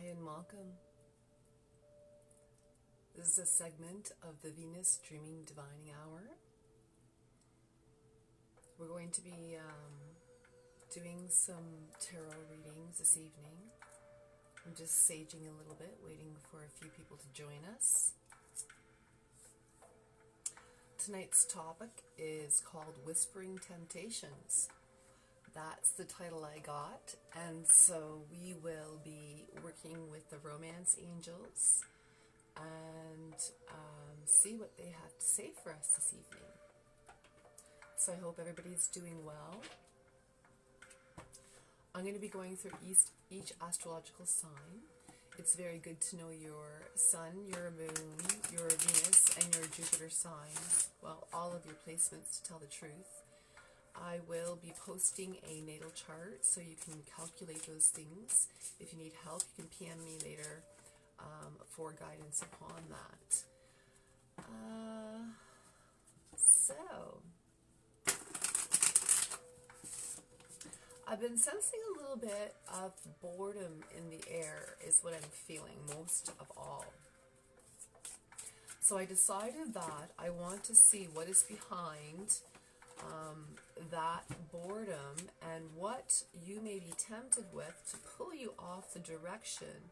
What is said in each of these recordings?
Hi and welcome. This is a segment of the Venus Dreaming Divining Hour. We're going to be doing some tarot readings this evening. I'm just saging a little bit, waiting for a few people to join us. Tonight's topic is called Whispering Temptations. That's the title I got, and so we will be working with the romance angels and see what they have to say for us this evening. So I hope everybody's doing well. I'm going to be going through each astrological sign. It's very good to know your sun, your moon, your Venus, and your Jupiter signs. Well, all of your placements to tell the truth. I will be posting a natal chart so you can calculate those things. If you need help, you can PM me later for guidance upon that. So, I've been sensing a little bit of boredom in the air is what I'm feeling most of all. So I decided that I want to see what is behind that boredom and what you may be tempted with to pull you off the direction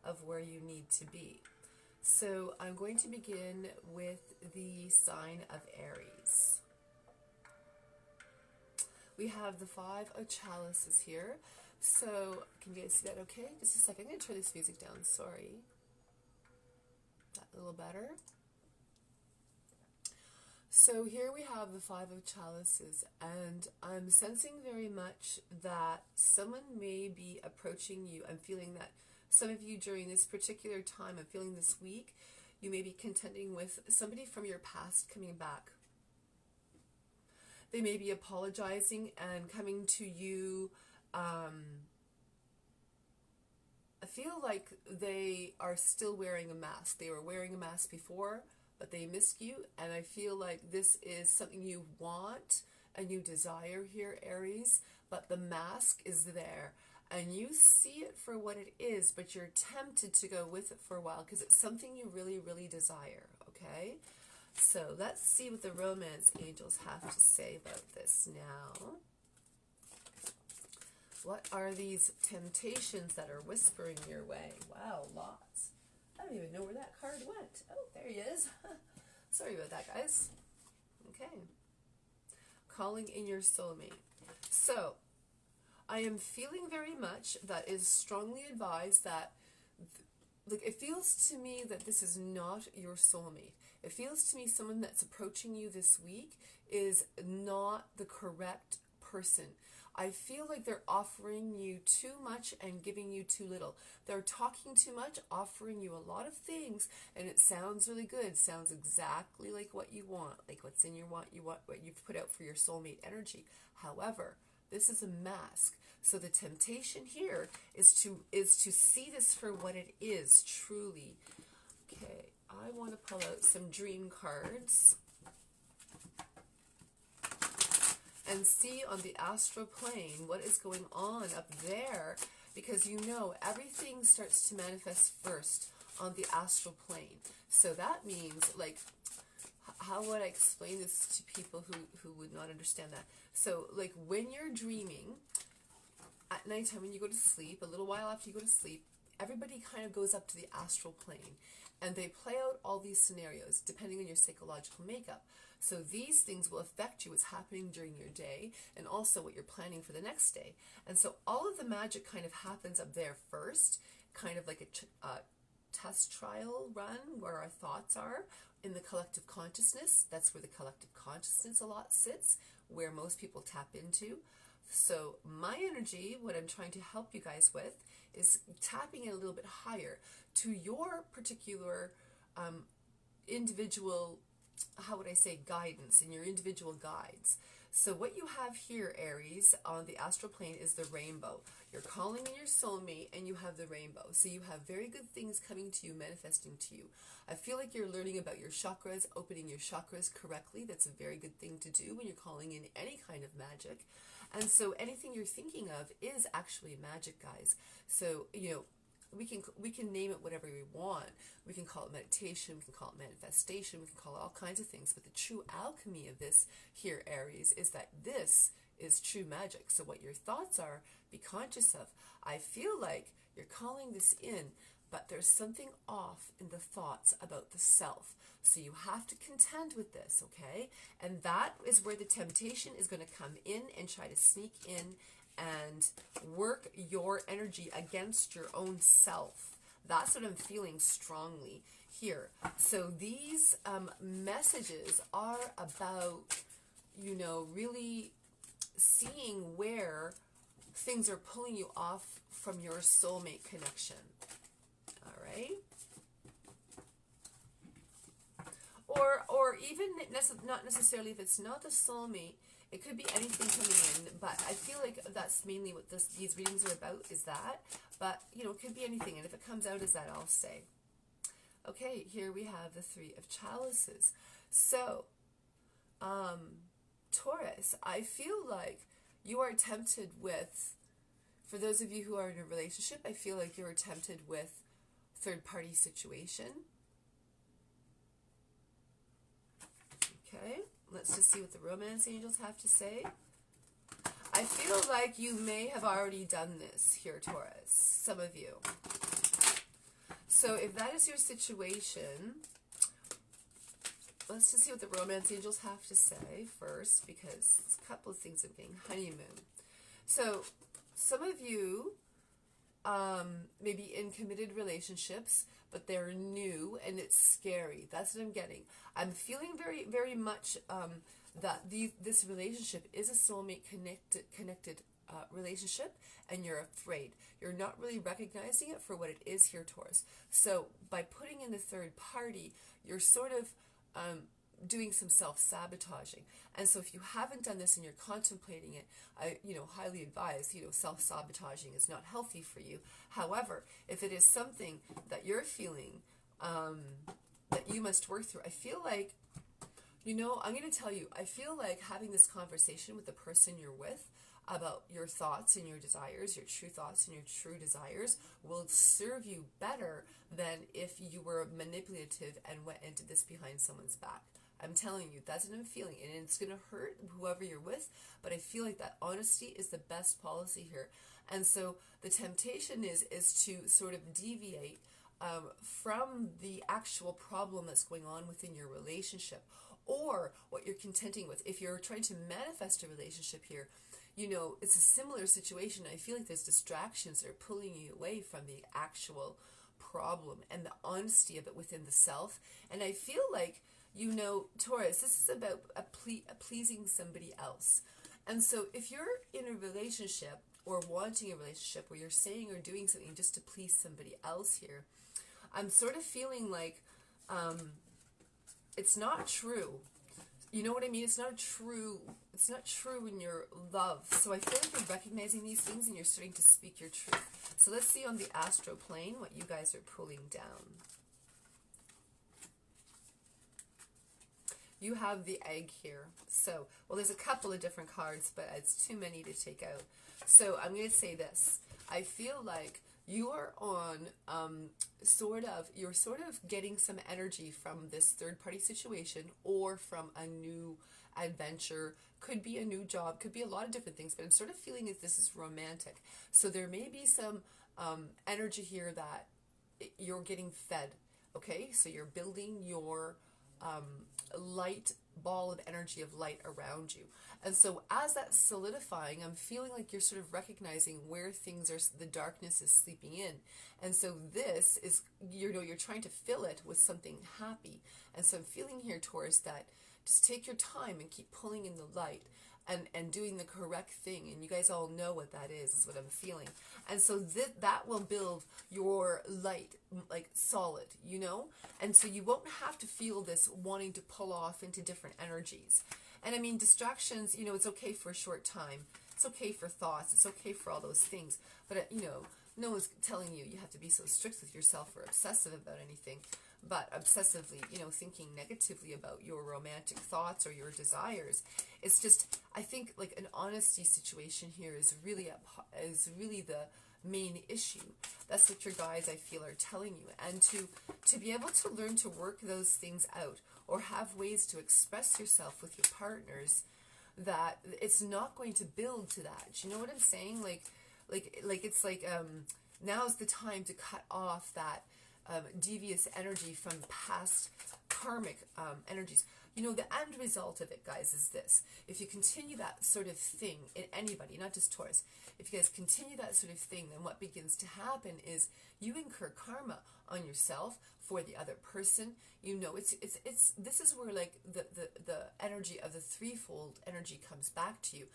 of where you need to be. So I'm going to begin with the sign of Aries. We have the Five of Chalices here. So can you guys see that okay? Just a second. I'm going to turn this music down. Sorry. That a little better. So here we have the Five of Chalices, and I'm sensing very much that someone may be approaching you. I'm feeling that some of you during this particular time, I'm feeling this week, you may be contending with somebody from your past coming back. They may be apologizing and coming to you. I feel like they are still wearing a mask. They were wearing a mask before, but they missed you, and I feel like this is something you want and you desire here, Aries, but the mask is there, and you see it for what it is, but you're tempted to go with it for a while because it's something you really, really desire, okay? So let's see what the romance angels have to say about this now. What are these temptations that are whispering your way? Wow, lots. I don't even know where that card went. Oh, there he is. Sorry about that, guys. Okay. Calling in your soulmate. So, I am feeling very much that is strongly advised that, like, it feels to me that this is not your soulmate. It feels to me someone that's approaching you this week is not the correct person. I feel like they're offering you too much and giving you too little. They're talking too much, offering you a lot of things, and it sounds really good. It sounds exactly like what you want, like what's in your want, you want what you've put out for your soulmate energy. However, this is a mask. So the temptation here is to see this for what it is, truly. Okay, I want to pull out some dream cards and see on the astral plane what is going on up there, because you know everything starts to manifest first on the astral plane. So that means, like, how would I explain this to people who would not understand that? So, like, when you're dreaming at nighttime, when you go to sleep, a little while after you go to sleep, everybody kind of goes up to the astral plane and they play out all these scenarios depending on your psychological makeup. So these things will affect you, what's happening during your day, and also what you're planning for the next day. And so all of the magic kind of happens up there first, kind of like a test trial run where our thoughts are in the collective consciousness. That's where the collective consciousness a lot sits, where most people tap into. So my energy, what I'm trying to help you guys with, is tapping it a little bit higher to your particular individual, how would I say, guidance, and your individual guides. So what you have here, Aries, on the astral plane is the rainbow. You're calling in your soulmate and you have the rainbow. So you have very good things coming to you, manifesting to you. I feel like you're learning about your chakras, opening your chakras correctly. That's a very good thing to do when you're calling in any kind of magic. And so anything you're thinking of is actually magic, guys. So, you know, we can name it whatever we want. We can call it meditation, we can call it manifestation, we can call it all kinds of things. But the true alchemy of this here, Aries, is that this is true magic. So what your thoughts are, be conscious of. I feel like you're calling this in, but there's something off in the thoughts about the self. So you have to contend with this, okay? And that is where the temptation is going to come in and try to sneak in and work your energy against your own self. That's what I'm feeling strongly here. So these messages are about, you know, really seeing where things are pulling you off from your soulmate connection. All right? Or even not necessarily if it's not the soulmate, it could be anything coming in, but I feel like that's mainly what these readings are about, is that. But, you know, it could be anything, and if it comes out as that, I'll say. Okay, here we have the Three of Chalices. So, Taurus, I feel like you are tempted with, for those of you who are in a relationship, I feel like you're tempted with third-party situation. Okay, let's just see what the romance angels have to say. I feel like you may have already done this here, Taurus, some of you. So if that is your situation, let's just see what the romance angels have to say first, because a couple of things are being honeymoon. So some of you may be in committed relationships, but they're new and it's scary. That's what I'm getting. I'm feeling very, very much that this relationship is a soulmate connected relationship, and you're afraid. You're not really recognizing it for what it is here, Taurus. So by putting in the third party, you're sort of doing some self-sabotaging. And so if you haven't done this and you're contemplating it, I highly advise, self-sabotaging is not healthy for you. However, if it is something that you're feeling that you must work through, I feel like, I'm going to tell you, I feel like having this conversation with the person you're with about your thoughts and your desires, your true thoughts and your true desires, will serve you better than if you were manipulative and went into this behind someone's back. I'm telling you, that's what I'm feeling, and it's going to hurt whoever you're with, but I feel like that honesty is the best policy here. And so the temptation is to sort of deviate from the actual problem that's going on within your relationship, or what you're contending with. If you're trying to manifest a relationship here, it's a similar situation. I feel like there's distractions that are pulling you away from the actual problem and the honesty of it within the self. And I feel like, Taurus, this is about pleasing somebody else. And so if you're in a relationship or wanting a relationship where you're saying or doing something just to please somebody else here, I'm sort of feeling like it's not true. You know what I mean? It's not true in your love. So I feel like you're recognizing these things and you're starting to speak your truth. So let's see on the astral plane what you guys are pulling down. You have the Egg here. So, well, there's a couple of different cards, but it's too many to take out. So I'm going to say this. I feel like you are on you're sort of getting some energy from this third-party situation or from a new adventure. Could be a new job, could be a lot of different things, but I'm sort of feeling that this is romantic. So there may be some energy here that you're getting fed, okay? So you're building your light ball of energy of light around you. And so as that's solidifying, I'm feeling like you're sort of recognizing where things are, the darkness is sleeping in. And so this is, you're trying to fill it with something happy. And so I'm feeling here, Taurus, that just take your time and keep pulling in the light and doing the correct thing. And you guys all know what that is what I'm feeling. And so that will build your light, like solid, And so you won't have to feel this wanting to pull off into different energies. And I mean, distractions, it's okay for a short time. It's okay for thoughts. It's okay for all those things. But, no one's telling you have to be so strict with yourself or obsessive about anything. But obsessively, thinking negatively about your romantic thoughts or your desires. It's just, I think, like an honesty situation here is really the main issue. That's what your guides, I feel, are telling you. And to be able to learn to work those things out, or have ways to express yourself with your partners, that it's not going to build to that. You know what I'm saying? It's like now's the time to cut off that devious energy from past karmic energies. You know, the end result of it, guys, is this. If you continue that sort of thing in anybody, not just Taurus, if you guys continue that sort of thing, then what begins to happen is you incur karma on yourself, for the other person. You know, it's this is where like the energy of the threefold energy comes back to you.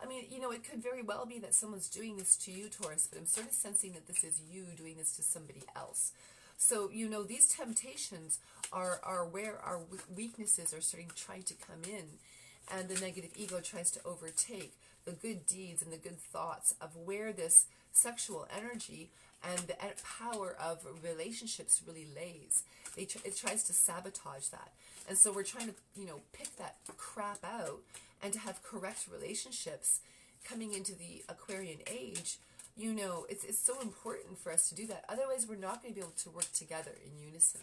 I mean, you know, it could very well be that someone's doing this to you, Taurus, but I'm sort of sensing that this is you doing this to somebody else. So, you know, these temptations are where our weaknesses are trying to come in, and the negative ego tries to overtake the good deeds and the good thoughts of where this sexual energy and the power of relationships really lays. It tries to sabotage that. And so we're trying to, you know, pick that crap out and to have correct relationships coming into the Aquarian age. You know, it's so important for us to do that. Otherwise, we're not going to be able to work together in unison.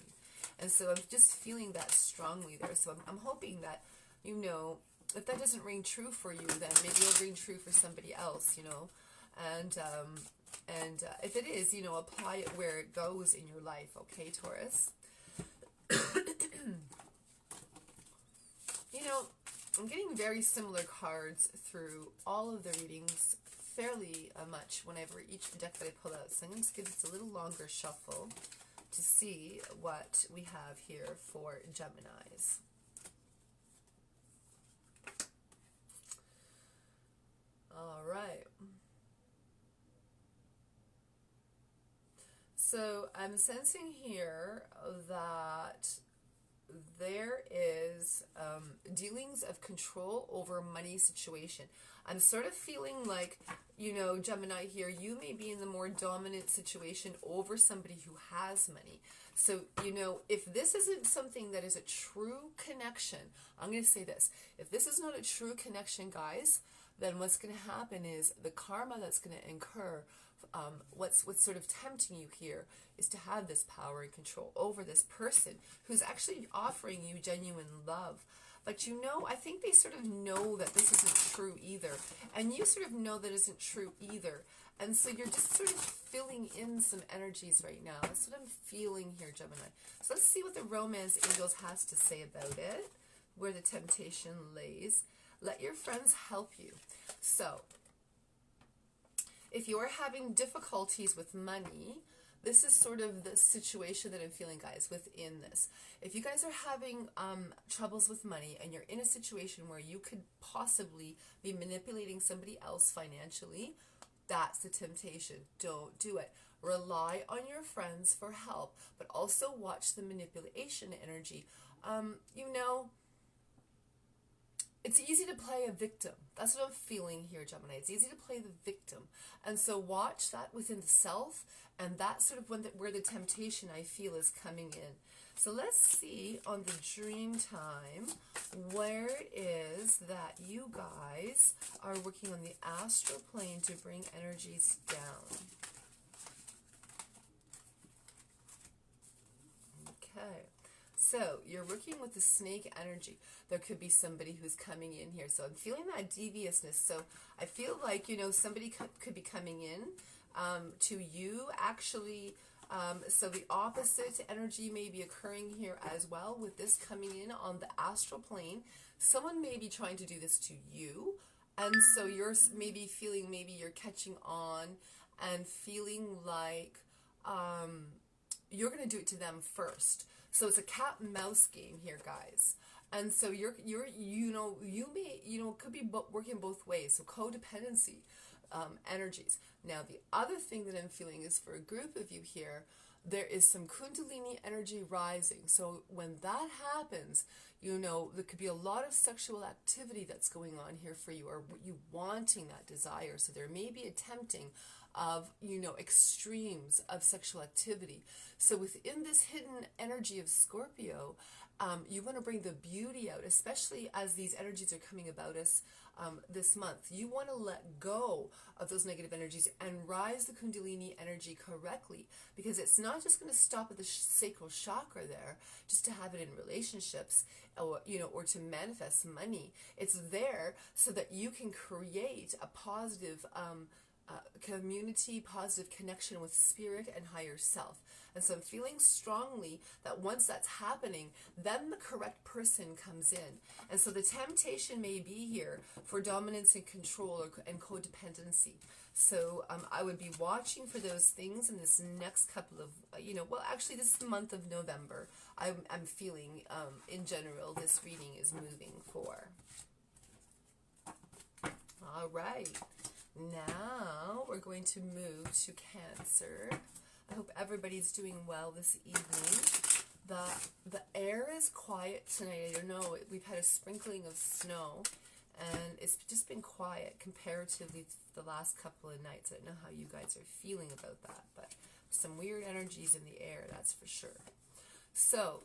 And so I'm just feeling that strongly there. So I'm hoping that, you know, if that doesn't ring true for you, then maybe it'll ring true for somebody else, you know. And if it is, you know, apply it where it goes in your life, okay, Taurus? You know, I'm getting very similar cards through all of the readings fairly much whenever each deck that I pull out. So I'm going to give this a little longer shuffle to see what we have here for Geminis. All right. So I'm sensing here that there is dealings of control over money situation. I'm sort of feeling like, you know, Gemini here, you may be in the more dominant situation over somebody who has money. So, you know, if this isn't something that is a true connection, I'm going to say this. If this is not a true connection, guys, then what's going to happen is the karma that's going to incur, what's sort of tempting you here is to have this power and control over this person who's actually offering you genuine love. But you know, I think they sort of know that this isn't true either. And you sort of know that isn't true either. And so you're just sort of filling in some energies right now. That's what I'm feeling here, Gemini. So let's see what the Romance Angels has to say about it, where the temptation lays. Let your friends help you. So, if you're having difficulties with money, this is sort of the situation that I'm feeling, guys, within this. If you guys are having troubles with money and you're in a situation where you could possibly be manipulating somebody else financially, that's the temptation. Don't do it. Rely on your friends for help, but also watch the manipulation energy. You know, it's easy to play a victim. That's what I'm feeling here, Gemini. It's easy to play the victim. And so watch that within the self, and that's sort of where the temptation, I feel, is coming in. So let's see on the dream time where it is that you guys are working on the astral plane to bring energies down. Okay. So, you're working with the snake energy. There could be somebody who's coming in here. So, I'm feeling that deviousness. So, I feel like, you know, somebody could be coming in to you, actually. So, the opposite energy may be occurring here as well with this coming in on the astral plane. Someone may be trying to do this to you. And so, you're maybe feeling, maybe you're catching on and feeling like you're going to do it to them first. So it's a cat and mouse game here, guys. And so you know, you may, you know, could be working both ways. So codependency energies. Now, the other thing that I'm feeling is for a group of you here, there is some Kundalini energy rising. So when that happens, you know, there could be a lot of sexual activity that's going on here for you, or you wanting that desire. So there may be a tempting of, you know, extremes of sexual activity. So within this hidden energy of Scorpio, you want to bring the beauty out, especially as these energies are coming about us this month. You want to let go of those negative energies and rise the Kundalini energy correctly, because it's not just going to stop at the sacral chakra there, just to have it in relationships, or, you know, or to manifest money. It's there so that you can create a positive community, positive connection with spirit and higher self. And so I'm feeling strongly that once that's happening, then the correct person comes in. And so the temptation may be here for dominance and control and codependency. So I would be watching for those things in this next couple of, you know, well, actually this is the month of November. I'm feeling, in general, this reading is moving for. All right. Now we're going to move to Cancer. I hope everybody's doing well this evening. The air is quiet tonight. I don't know, we've had a sprinkling of snow, and it's just been quiet comparatively to the last couple of nights. I don't know how you guys are feeling about that, but some weird energies in the air, that's for sure. So,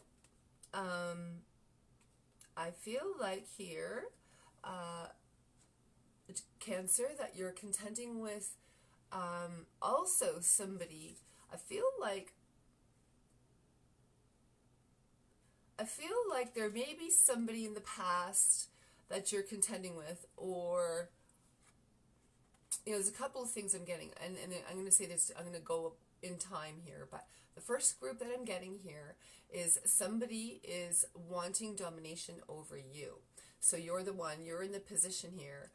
I feel like here, Cancer, that you're contending with also somebody. I feel like there may be somebody in the past that you're contending with, or, you know, there's a couple of things I'm getting, and I'm going to say this, I'm going to go in time here, but the first group that I'm getting here is somebody is wanting domination over you. So you're the one, you're in the position here,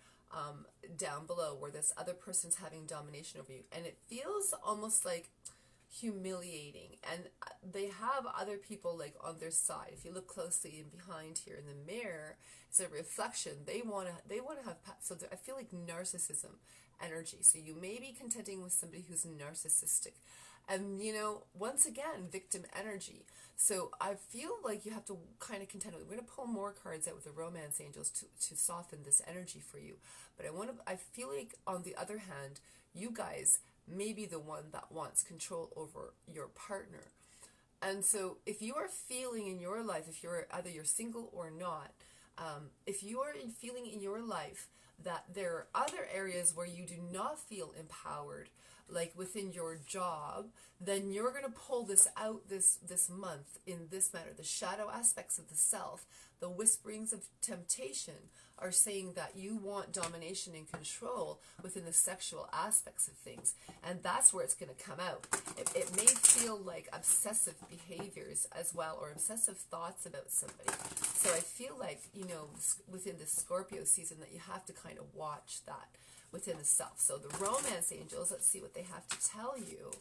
down below, where this other person's having domination over you, and it feels almost like humiliating, and they have other people like on their side. If you look closely and behind here in the mirror, it's a reflection. They want to have, so I feel like narcissism energy. So you may be contending with somebody who's narcissistic, and, you know, once again, victim energy. So I feel like you have to kind of contend with, we're going to pull more cards out with the romance angels to soften this energy for you. But I feel like, on the other hand, you guys may be the one that wants control over your partner. And so if you are feeling in your life, if you're single or not, if you are feeling in your life that there are other areas where you do not feel empowered, like within your job, then you're going to pull this out this month in this manner. The shadow aspects of the self, the whisperings of temptation, are saying that you want domination and control within the sexual aspects of things. And that's where it's going to come out. It may feel like obsessive behaviors as well, or obsessive thoughts about somebody. So I feel like, you know, within the Scorpio season, that you have to kind of watch that within the self. So the romance angels, let's see what they have to tell you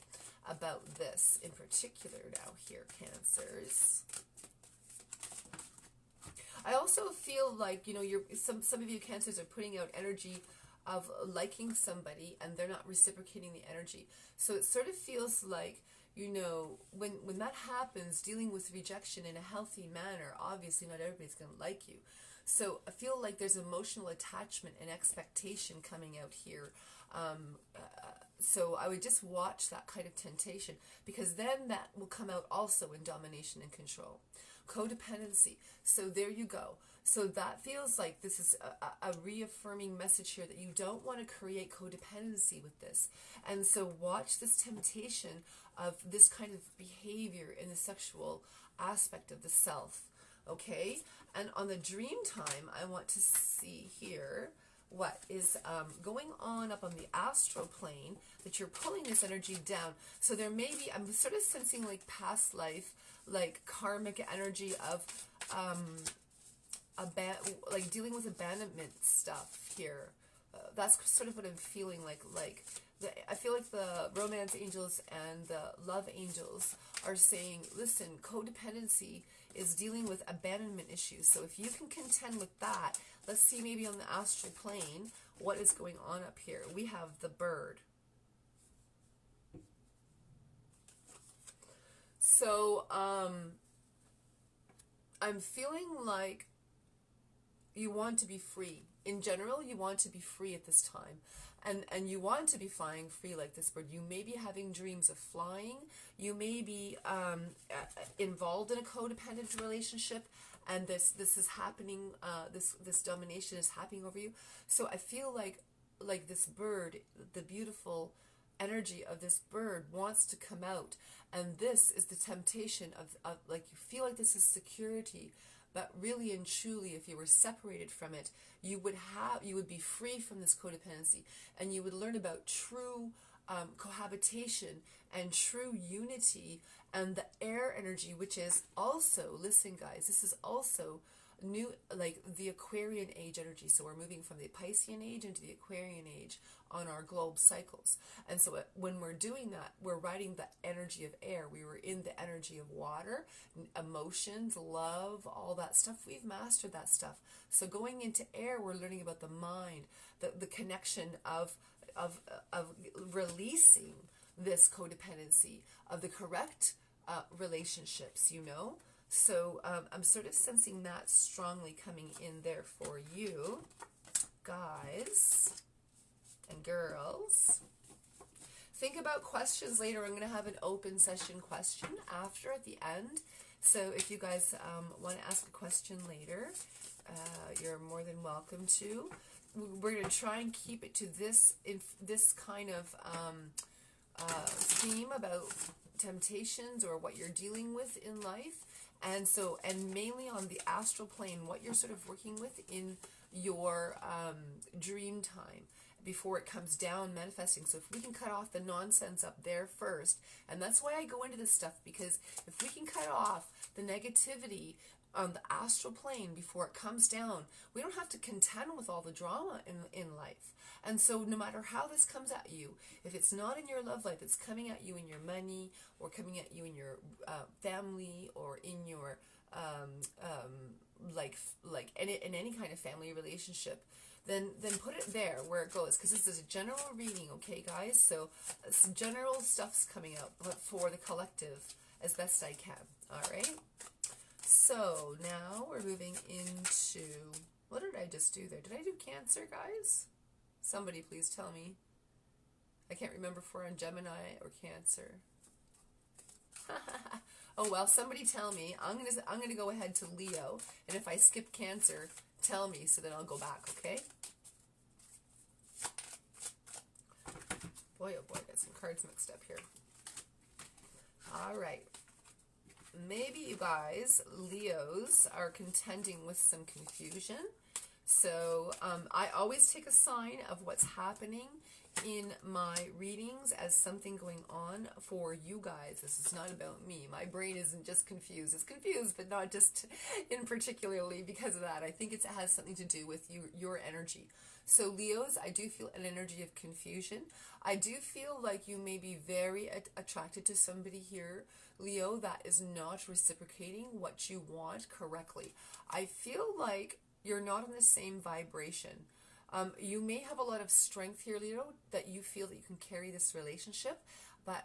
about this in particular now here, Cancers. I also feel like, you know, some of you Cancers are putting out energy of liking somebody, and they're not reciprocating the energy. So it sort of feels like, you know, when that happens, dealing with rejection in a healthy manner, obviously not everybody's going to like you. So I feel like there's emotional attachment and expectation coming out here. So I would just watch that kind of temptation, because then that will come out also in domination and control. Codependency. So there you go. So that feels like this is a reaffirming message here that you don't want to create codependency with this. And so watch this temptation of this kind of behavior in the sexual aspect of the self. Okay? And on the dream time, I want to see here what is going on up on the astral plane, that you're pulling this energy down. So there may be, I'm sort of sensing like past life, like karmic energy of like dealing with abandonment stuff here. That's sort of what I'm feeling like. I feel like the romance angels and the love angels are saying, listen, codependency is dealing with abandonment issues. So if you can contend with that, let's see maybe on the astral plane what is going on up here. We have the bird. So I'm feeling like you want to be free. In general, you want to be free at this time. and you want to be flying free like this bird. You may be having dreams of flying. You may be involved in a codependent relationship, and this is happening. This domination is happening over you. So I feel like this bird, the beautiful energy of this bird wants to come out, and this is the temptation of like, you feel like this is security, but really and truly, if you were separated from it, you would be free from this codependency, and you would learn about true cohabitation and true unity, and the air energy, which is also, listen guys, this is also new, like the Aquarian age energy. So we're moving from the Piscean age into the Aquarian age on our globe cycles. And so when we're doing that, we're riding the energy of air. We were in the energy of water, emotions, love, all that stuff. We've mastered that stuff. So going into air, we're learning about the mind, the connection of releasing this codependency, of the correct relationships, you know. So I'm sort of sensing that strongly coming in there for you, guys and girls. Think about questions later. I'm going to have an open session question after at the end. So if you guys want to ask a question later, you're more than welcome to. We're going to try and keep it to this kind of theme about temptations or what you're dealing with in life. And so, and mainly on the astral plane, what you're sort of working with in your dream time before it comes down manifesting. So if we can cut off the nonsense up there first, and that's why I go into this stuff, because if we can cut off the negativity on the astral plane before it comes down, we don't have to contend with all the drama in life. And so no matter how this comes at you, if it's not in your love life, it's coming at you in your money, or coming at you in your family, or in your in any kind of family relationship, then put it there where it goes, because this is a general reading, okay guys? So some general stuff's coming out, but for the collective as best I can. All right, so now we're moving into, what did I just do there? Did I do Cancer, guys? Somebody please tell me. I can't remember if we're on Gemini or Cancer. Oh well, somebody tell me. I'm gonna go ahead to Leo, and if I skip Cancer, tell me, so then I'll go back, okay? Boy, oh boy, got some cards mixed up here. All right. Maybe you guys, Leos, are contending with some confusion. So I always take a sign of what's happening in my readings as something going on for you guys. This is not about me. My brain isn't just confused. It's confused, but not just in particularly because of that. I think it has something to do with your energy. So Leos, I do feel an energy of confusion. I do feel like you may be very attracted to somebody here, Leo, that is not reciprocating what you want correctly. I feel like you're not on the same vibration. You may have a lot of strength here, Leo, that you feel that you can carry this relationship, but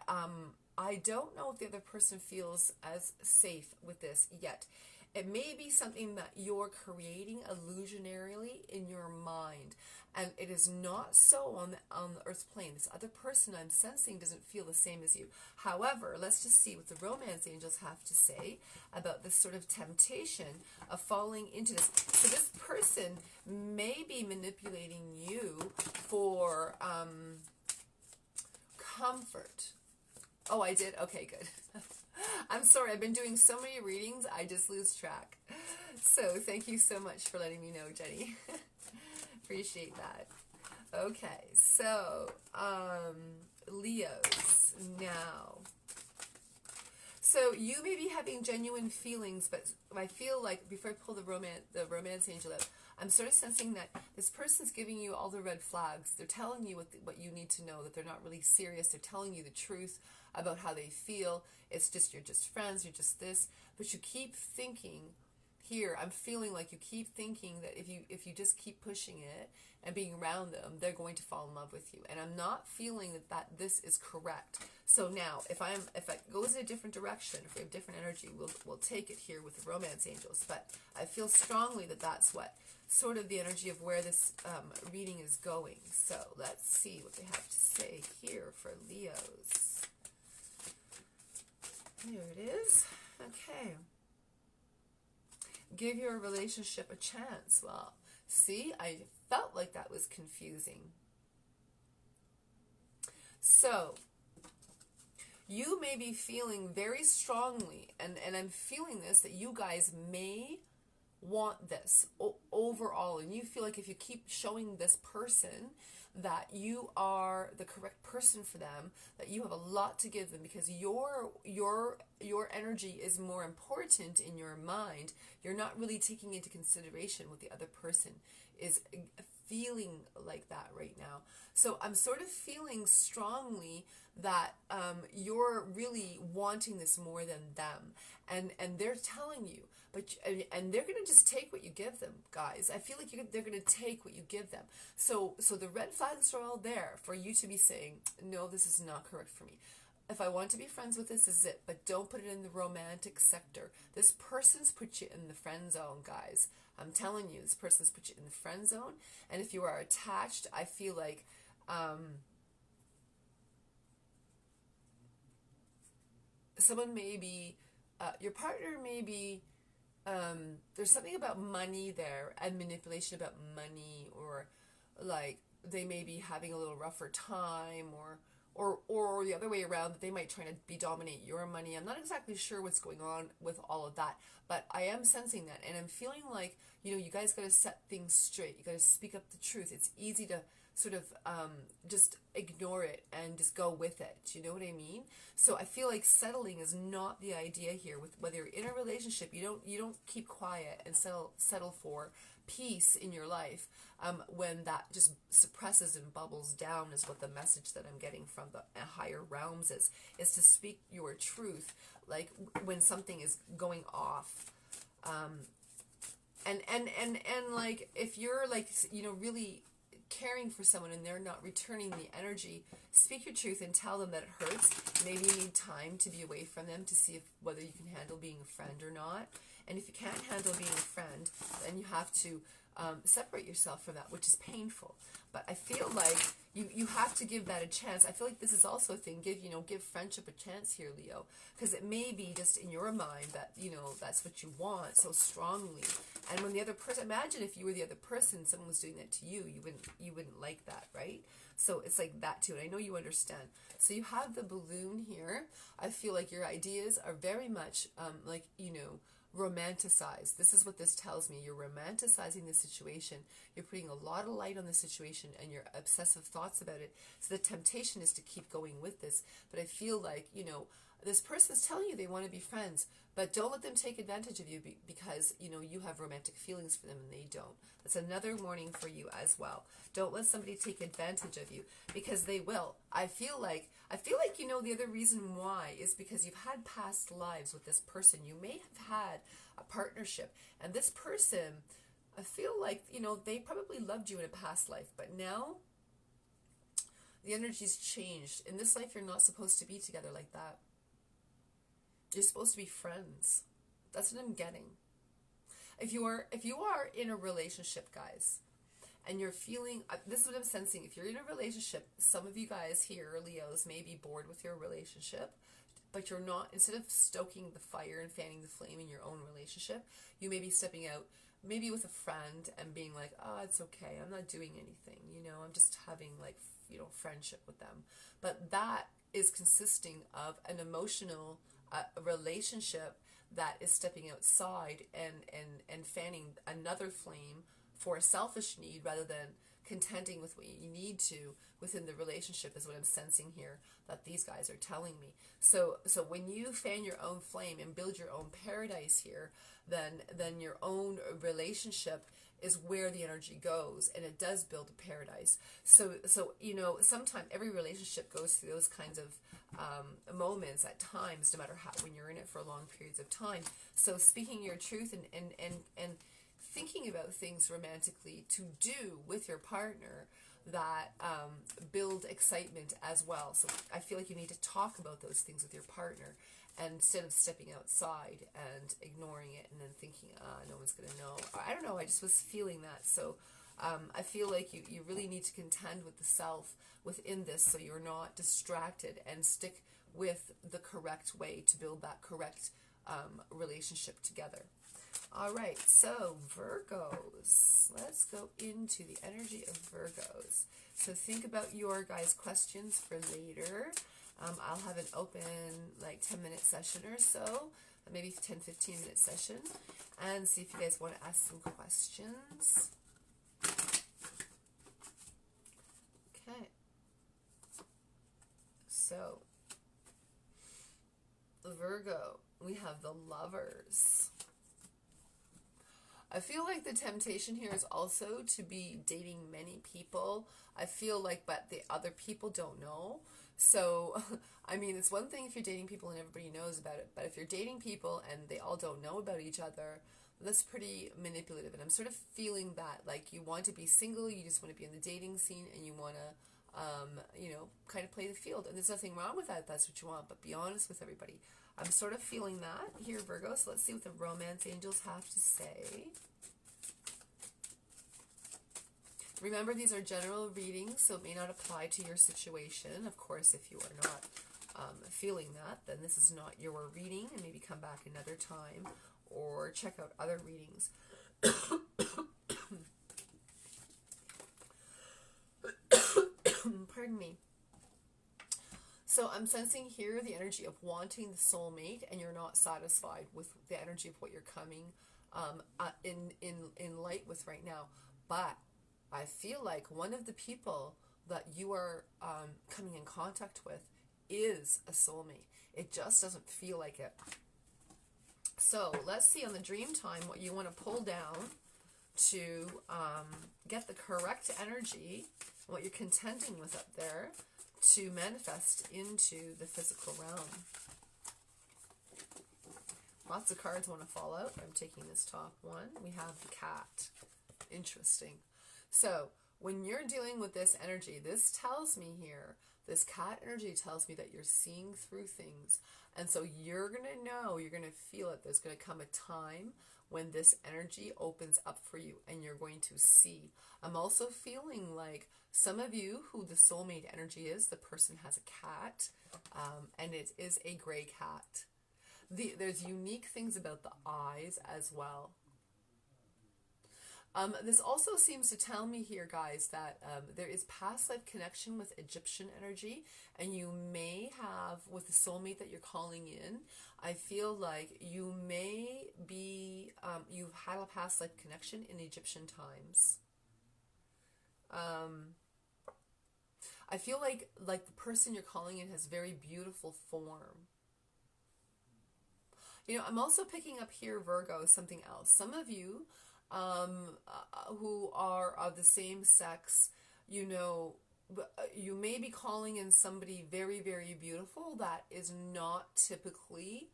I don't know if the other person feels as safe with this yet. It may be something that you're creating illusionarily in your mind, and it is not so on the earth plane. This other person I'm sensing doesn't feel the same as you. However, let's just see what the romance angels have to say about this sort of temptation of falling into this. So this person may be manipulating you for comfort. Oh, I did? Okay, good. I'm sorry, I've been doing so many readings, I just lose track. So thank you so much for letting me know, Jenny. Appreciate that. Okay, so Leos now. So you may be having genuine feelings, but I feel like before I pull the romance angel out, I'm sort of sensing that this person's giving you all the red flags. They're telling you what you need to know, that they're not really serious. They're telling you the truth about how they feel. It's just, you're just friends, you're just this. But you keep thinking here, I'm feeling like you keep thinking that if you just keep pushing it and being around them, they're going to fall in love with you. And I'm not feeling that this is correct. So now, if it goes in a different direction, if we have different energy, we'll take it here with the romance angels. But I feel strongly that that's what sort of the energy of where this reading is going. So let's see what they have to say here for Leos. There it is. Okay. Give your relationship a chance. Well, see, I felt like that was confusing. So, you may be feeling very strongly, and I'm feeling this, that you guys may want this overall, and you feel like if you keep showing this person that you are the correct person for them, that you have a lot to give them, because your energy is more important in your mind. You're not really taking into consideration what the other person is feeling like that right now. So I'm sort of feeling strongly that you're really wanting this more than them, and they're telling you, and they're going to just take what you give them, guys. I feel like they're going to take what you give them. So the red flags are all there for you to be saying, no, this is not correct for me. If I want to be friends with this is it, but don't put it in the romantic sector. This person's put you in the friend zone, guys. I'm telling you, this person's put you in the friend zone. And if you are attached, I feel like someone may be, your partner may be, there's something about money there, and manipulation about money, or like they may be having a little rougher time, or the other way around, that they might try to dominate your money. I'm not exactly sure what's going on with all of that, but I am sensing that, and I'm feeling like, you guys got to set things straight. You got to speak up the truth. It's easy to sort of just ignore it and just go with it. Do you know what I mean? So I feel like settling is not the idea here. With whether you're in a relationship, you don't keep quiet and settle for peace in your life when that just suppresses and bubbles down, is what the message that I'm getting from the higher realms is to speak your truth, like when something is going off. And like if you're like, really caring for someone and they're not returning the energy, speak your truth and tell them that it hurts. Maybe you need time to be away from them to see whether you can handle being a friend or not. And if you can't handle being a friend, then you have to separate yourself from that, which is painful. But I feel like you have to give that a chance. I feel like this is also a thing. Give friendship a chance here, Leo, because it may be just in your mind that that's what you want so strongly. And when the other person, imagine if you were the other person, someone was doing that to you, you wouldn't like that, right? So it's like that too, and I know you understand. So you have the balloon here. I feel like your ideas are very much romanticized. This is what this tells me. You're romanticizing the situation. You're putting a lot of light on the situation and your obsessive thoughts about it. So the temptation is to keep going with this. But I feel like, this person's telling you they want to be friends, but don't let them take advantage of you because, you have romantic feelings for them and they don't. That's another warning for you as well. Don't let somebody take advantage of you, because they will. I feel like the other reason why is because you've had past lives with this person. You may have had a partnership, and this person, I feel like, they probably loved you in a past life, but now the energy's changed. In this life, you're not supposed to be together like that. You're supposed to be friends. That's what I'm getting. If you are in a relationship, guys, and you're feeling, this is what I'm sensing, if you're in a relationship, some of you guys here, Leos, may be bored with your relationship, but you're not, instead of stoking the fire and fanning the flame in your own relationship, you may be stepping out, maybe with a friend, and being like, oh, it's okay, I'm not doing anything, I'm just having friendship with them. But that is consisting of an emotional relationship that is stepping outside and fanning another flame for a selfish need, rather than contenting with what you need to within the relationship, is what I'm sensing here that these guys are telling me. So when you fan your own flame and build your own paradise here, then your own relationship is where the energy goes, and it does build a paradise. So sometimes every relationship goes through those kinds of moments at times, no matter how, when you're in it for long periods of time. So speaking your truth and thinking about things romantically to do with your partner, that build excitement as well. So I feel like you need to talk about those things with your partner, and instead of stepping outside and ignoring it and then thinking, no one's going to know. I don't know, I just was feeling that. So I feel like you really need to contend with the self within this, so you're not distracted, and stick with the correct way to build that correct relationship together. All right, so Virgos, let's go into the energy of Virgos. So think about your guys' questions for later. I'll have an open like 10-minute session or so, maybe 10-15-minute session, and see if you guys want to ask some questions. Okay. So, Virgo, we have the Lovers. I feel like the temptation here is also to be dating many people. I feel like, but the other people don't know. So, I mean, it's one thing if you're dating people and everybody knows about it, but if you're dating people and they all don't know about each other, that's pretty manipulative. And I'm sort of feeling that, like, you want to be single, you just want to be in the dating scene, and you want to, you know, kind of play the field. And there's nothing wrong with that if that's what you want, but be honest with everybody. I'm sort of feeling that here, Virgo. So let's see what the romance angels have to say. Remember, these are general readings, so it may not apply to your situation. Of course, if you are not feeling that, then this is not your reading, and maybe come back another time or check out other readings. Pardon me. So I'm sensing here the energy of wanting the soulmate, and you're not satisfied with the energy of what you're coming in light with right now. But I feel like one of the people that you are coming in contact with is a soulmate. It just doesn't feel like it. So let's see on the dream time what you want to pull down to get the correct energy, what you're contending with up there, to manifest into the physical realm. Lots of cards want to fall out. I'm taking this top one. We have the cat. Interesting. So when you're dealing with this energy, this tells me here, this cat energy tells me that you're seeing through things. And so you're going to know, you're going to feel it. There's going to come a time when this energy opens up for you and you're going to see. I'm also feeling like some of you who the soulmate energy is, the person has a cat, and it is a gray cat. There's unique things about the eyes as well. This also seems to tell me here, guys, that there is past life connection with Egyptian energy, and you may have, with the soulmate that you're calling in, I feel like you may be, you've had a past life connection in Egyptian times. I feel like the person you're calling in has very beautiful form. You know, I'm also picking up here, Virgo, something else. Some of you who are of the same sex, you know, you may be calling in somebody very, very beautiful that is not typically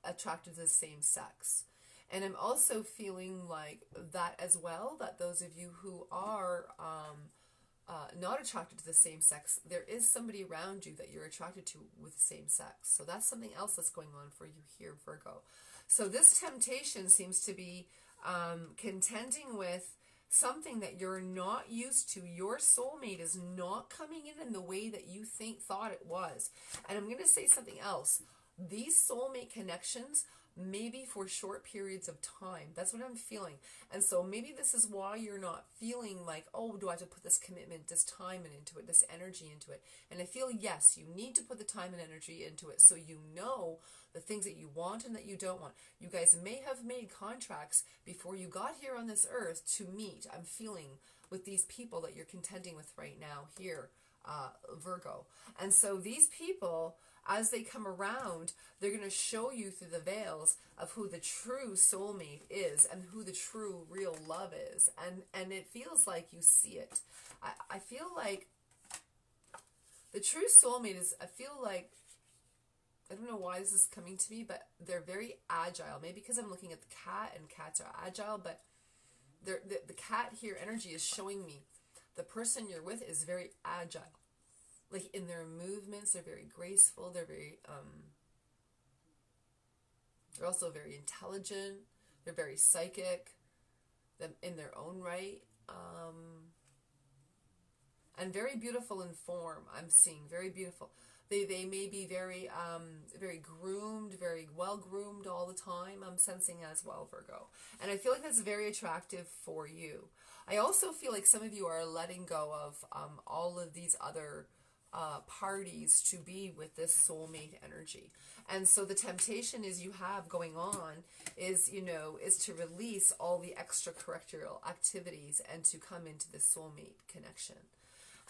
attracted to the same sex. And I'm also feeling like that as well, that those of you who are not attracted to the same sex, there is somebody around you that you're attracted to with the same sex. So that's something else that's going on for you here, Virgo. So this temptation seems to be contending with something that you're not used to. Your soulmate is not coming in the way that you thought it was. And I'm going to say something else. These soulmate connections maybe for short periods of time. That's what I'm feeling. And so maybe this is why you're not feeling like, oh, do I have to put this commitment, this time into it, this energy into it? And I feel, yes, you need to put the time and energy into it so you know the things that you want and that you don't want. You guys may have made contracts before you got here on this earth to meet. I'm feeling with these people that you're contending with right now here, Virgo. And so these people, as they come around, they're going to show you through the veils of who the true soulmate is and who the true real love is. And it feels like you see it. I feel like the true soulmate is, I feel like, I don't know why this is coming to me, but they're very agile. Maybe because I'm looking at the cat and cats are agile, but the cat here energy is showing me the person you're with is very agile. Like in their movements, they're very graceful. They're very, they're also very intelligent. They're very psychic in their own right. And very beautiful in form, I'm seeing. Very beautiful. They may be very, very groomed, very well groomed all the time. I'm sensing as well, Virgo. And I feel like that's very attractive for you. I also feel like some of you are letting go of all of these other parties to be with this soulmate energy. And so the temptation is you have going on is, you know, is to release all the extracurricular activities and to come into the soulmate connection.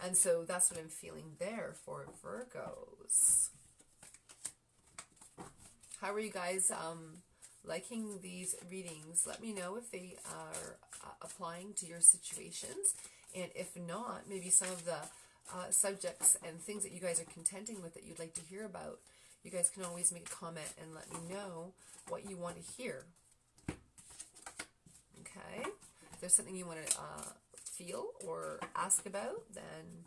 And so that's what I'm feeling there for Virgos. How are you guys liking these readings? Let me know if they are applying to your situations. And if not, maybe some of the subjects and things that you guys are contending with that you'd like to hear about. You guys can always make a comment and let me know what you want to hear. Okay? If there's something you want to feel or ask about, then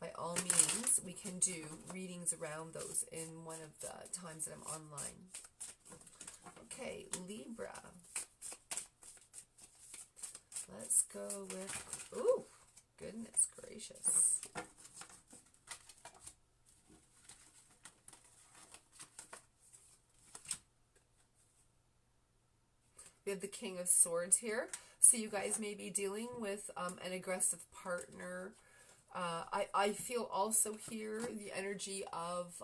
by all means we can do readings around those in one of the times that I'm online. Okay, Libra. Let's go with, ooh, goodness gracious. We have the King of Swords here. So you guys may be dealing with an aggressive partner. I feel also here the energy of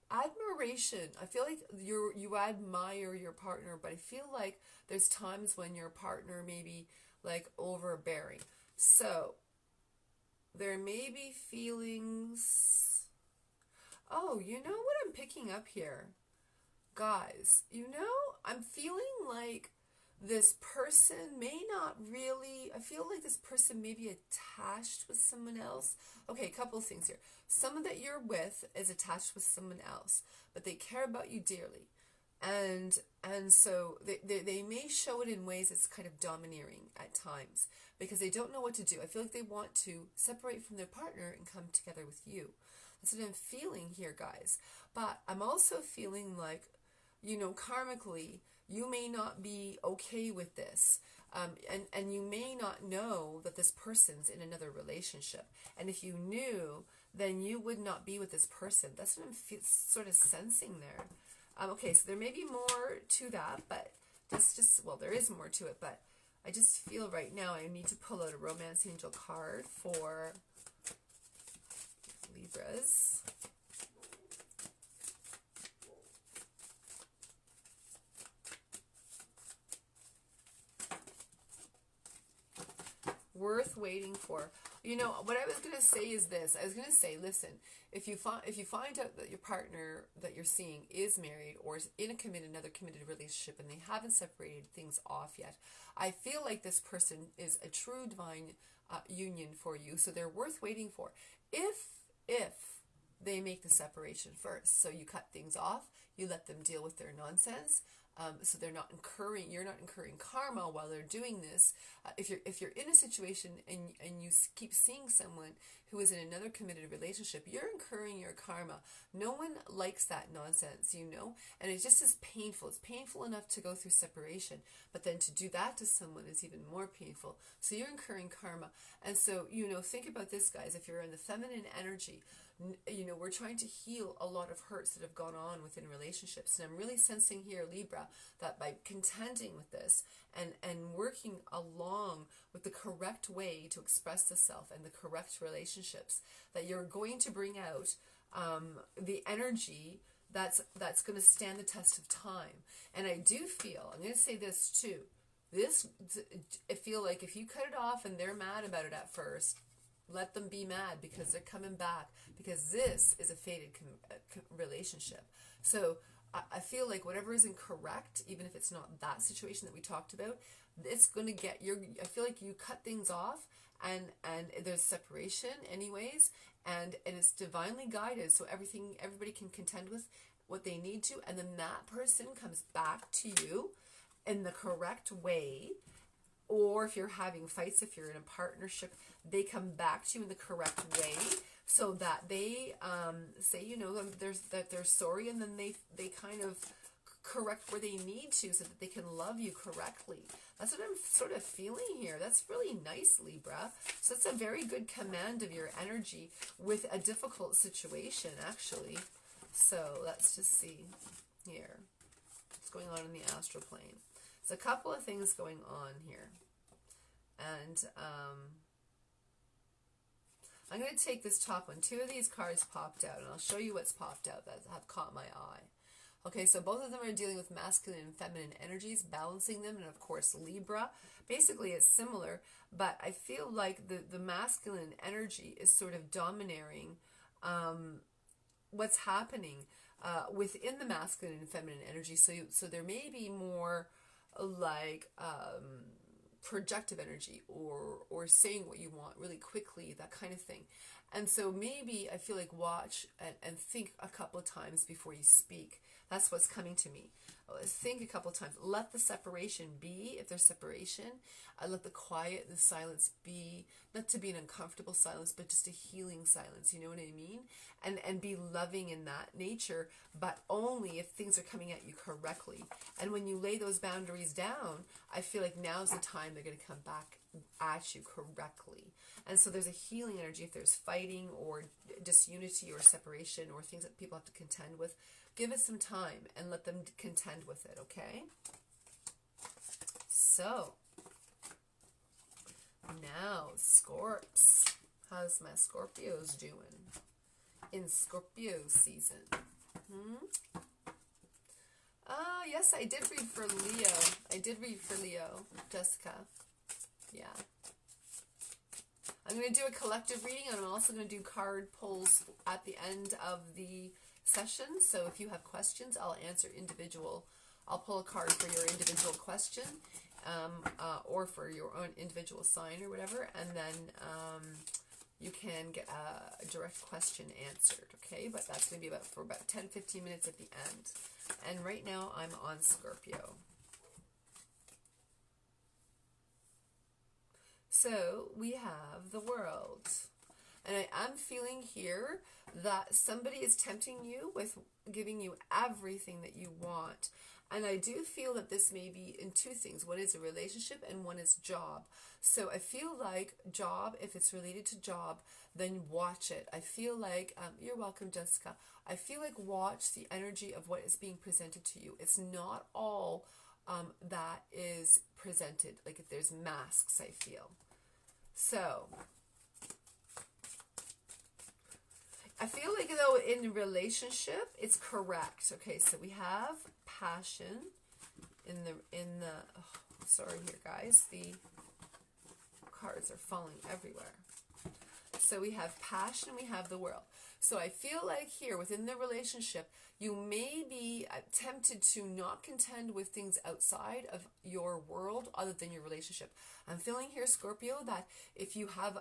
admiration. I feel like you admire your partner, but I feel like there's times when your partner may be like overbearing. So there may be feelings. Oh, you know what I'm picking up here? Guys, you know, I'm feeling like this person may not really, I feel like this person may be attached with someone else. Okay, a couple of things here. Someone that you're with is attached with someone else, but they care about you dearly. And so they may show it in ways that's kind of domineering at times because they don't know what to do. I feel like they want to separate from their partner and come together with you. That's what I'm feeling here, guys. But I'm also feeling like, you know, karmically, you may not be okay with this. And you may not know that this person's in another relationship. And if you knew, then you would not be with this person. That's what I'm sort of sensing there. Okay, so there may be more to that, but well, there is more to it, but I just feel right now I need to pull out a Romance Angel card for Libras. Worth waiting for. You know, what I was going to say is this. I was going to say, listen, if you find out that your partner that you're seeing is married or is in another committed relationship and they haven't separated things off yet, I feel like this person is a true divine union for you. So they're worth waiting for. If they make the separation first. So you cut things off, you let them deal with their nonsense. So you're not incurring karma while they're doing this. If you're in a situation and you keep seeing someone who is in another committed relationship, you're incurring your karma. No one likes that nonsense, you know, and it just is painful. It's painful enough to go through separation, but then to do that to someone is even more painful. So you're incurring karma. And so, you know, think about this, guys. If you're in the feminine energy, you know, we're trying to heal a lot of hurts that have gone on within relationships. And I'm really sensing here, Libra, that by contending with this and working along with the correct way to express the self and the correct relationships, that you're going to bring out the energy that's going to stand the test of time. And I do feel, I'm going to say this too, I feel like if you cut it off and they're mad about it at first, let them be mad because they're coming back, because this is a fated relationship. So I feel like whatever is incorrect, even if it's not that situation that we talked about, it's going to get I feel like you cut things off and there's separation anyways, and it's divinely guided, so everybody can contend with what they need to, and then that person comes back to you in the correct way, or if you're having fights, if you're in a partnership, they come back to you in the correct way, so that they say, you know, that they're sorry, and then they kind of correct where they need to, so that they can love you correctly. That's what I'm sort of feeling here. That's really nice, Libra. So that's a very good command of your energy with a difficult situation, actually. So let's just see here what's going on in the astral plane. There's a couple of things going on here. And I'm going to take this top one. Two of these cards popped out, and I'll show you what's popped out that have caught my eye. Okay, so both of them are dealing with masculine and feminine energies, balancing them, and of course Libra. Basically it's similar, but I feel like the masculine energy is sort of domineering what's happening within the masculine and feminine energy. So there may be more like projective energy, or saying what you want really quickly, that kind of thing. And so maybe I feel like watch and think a couple of times before you speak. That's what's coming to me. Think a couple of times. Let the separation be, if there's separation. Let the quiet, the silence be. Not to be an uncomfortable silence, but just a healing silence. You know what I mean? And be loving in that nature, but only if things are coming at you correctly. And when you lay those boundaries down, I feel like now's the time they're going to come back at you correctly. And so there's a healing energy if there's fighting or disunity or separation or things that people have to contend with. Give it some time and let them contend with it, okay? So, now, Scorps. How's my Scorpios doing in Scorpio season? Yes, I did read for Leo. I did read for Leo, Jessica. Yeah. I'm going to do a collective reading, and I'm also going to do card pulls at the end of the session. So if you have questions, I'll answer individual. I'll pull a card for your individual question, or for your own individual sign or whatever, and then you can get a direct question answered, okay? But that's going to be for about 10-15 minutes at the end. And right now I'm on Scorpio. So we have the World. And I am feeling here that somebody is tempting you with giving you everything that you want. And I do feel that this may be in two things. One is a relationship and one is job. So I feel like job, if it's related to job, then watch it. I feel like, you're welcome, Jessica. I feel like watch the energy of what is being presented to you. It's not all that is presented. Like if there's masks, I feel. So I feel like, though, in relationship, it's correct. Okay, so we have passion in the sorry here, guys. The cards are falling everywhere. So we have passion, we have the World. So I feel like here, within the relationship, you may be tempted to not contend with things outside of your world other than your relationship. I'm feeling here, Scorpio, that if you have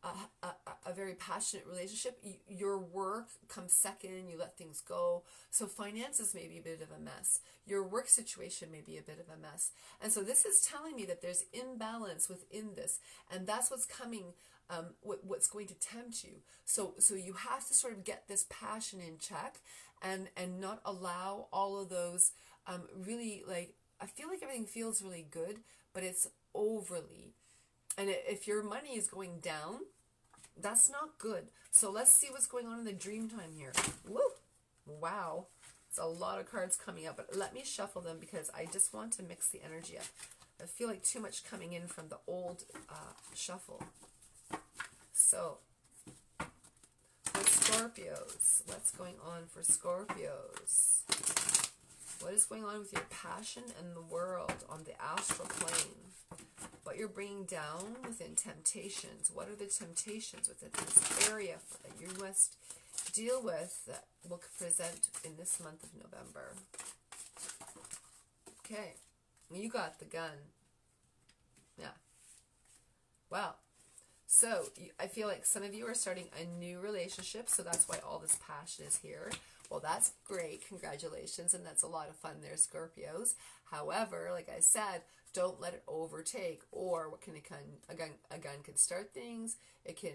a very passionate relationship, your work comes second, you let things go. So finances may be a bit of a mess. Your work situation may be a bit of a mess. And so this is telling me that there's imbalance within this, and that's what's coming, what's going to tempt you. So you have to sort of get this passion in check and not allow all of those really, like, I feel like everything feels really good, but it's overly. And if your money is going down, that's not good. So let's see what's going on in the dream time here. Woo! Wow. It's a lot of cards coming up, but let me shuffle them because I just want to mix the energy up. I feel like too much coming in from the old shuffle. So, for Scorpios, what's going on for Scorpios? What is going on with your passion and the World on the astral plane? What you're bringing down within temptations. What are the temptations within this area that you must deal with that will present in this month of November? Okay, you got the gun. Yeah. Wow. So I feel like some of you are starting a new relationship, so that's why all this passion is here. Well, that's great. Congratulations. And that's a lot of fun there, Scorpios. However, like I said, don't let it overtake. Or what can it can a gun can start things. It can,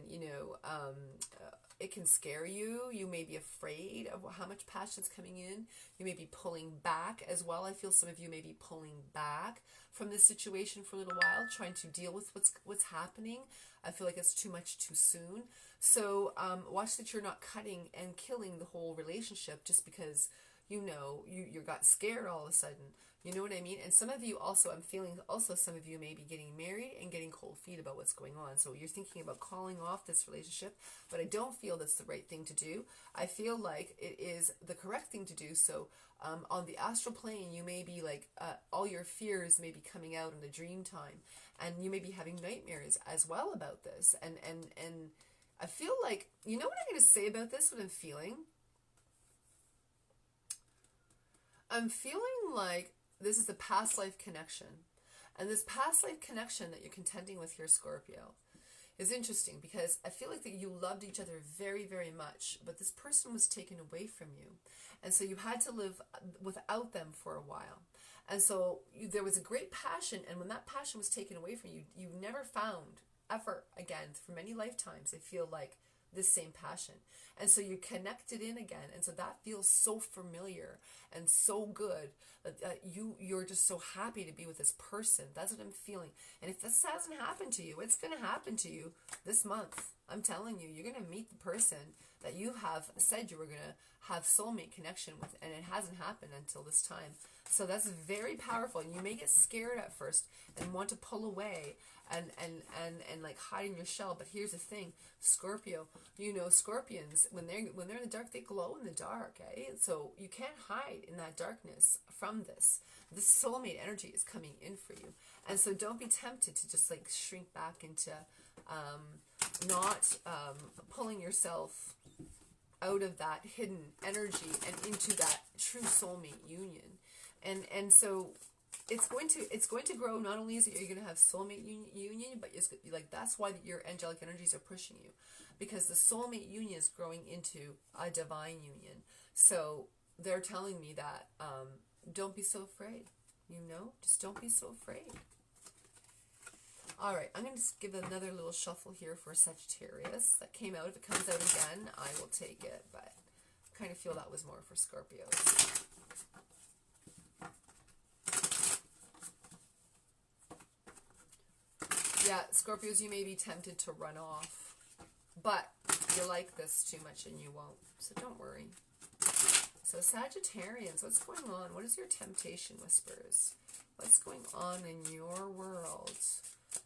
it can scare you. You may be afraid of how much passion's coming in. You may be pulling back as well. I feel some of you may be pulling back from this situation for a little while, trying to deal with what's happening. I feel like it's too much too soon. So watch that you're not cutting and killing the whole relationship just because you got scared all of a sudden. You know what I mean? And some of you also, I'm feeling also some of you may be getting married and getting cold feet about what's going on. So you're thinking about calling off this relationship, but I don't feel that's the right thing to do. I feel like it is the correct thing to do. So on the astral plane, you may be like, all your fears may be coming out in the dream time. And you may be having nightmares as well about this. And I feel like, you know what I'm going to say about this, what I'm feeling? I'm feeling like this is a past life connection. And this past life connection that you're contending with here, Scorpio, is interesting because I feel like that you loved each other very, very much, but this person was taken away from you. And so you had to live without them for a while. And so there was a great passion, and when that passion was taken away from you, you never found ever again for many lifetimes, I feel like, this same passion. And so you're connected in again, and so that feels so familiar and so good that you're just so happy to be with this person. That's what I'm feeling. And if this hasn't happened to you, it's going to happen to you this month. I'm telling you, you're going to meet the person that you have said you were going to have soulmate connection with, and it hasn't happened until this time. So that's very powerful, and you may get scared at first and want to pull away and like hide in your shell. But here's the thing, Scorpio, Scorpions, when they're in the dark, they glow in the dark, eh? So you can't hide in that darkness from this. This soulmate energy is coming in for you. And so don't be tempted to just like shrink back into not pulling yourself out of that hidden energy and into that true soulmate union. And so it's going to grow. Not only is it you're going to have soulmate union, but it's like that's why your angelic energies are pushing you, because the soulmate union is growing into a divine union. So they're telling me that don't be so afraid. Just don't be so afraid. All right, I'm going to just give another little shuffle here for Sagittarius. That came out. If it comes out again, I will take it, but I kind of feel that was more for Scorpios. Yeah, Scorpios, you may be tempted to run off, but you like this too much and you won't, so don't worry. So Sagittarians, what's going on? What is your temptation whispers? What's going on in your world?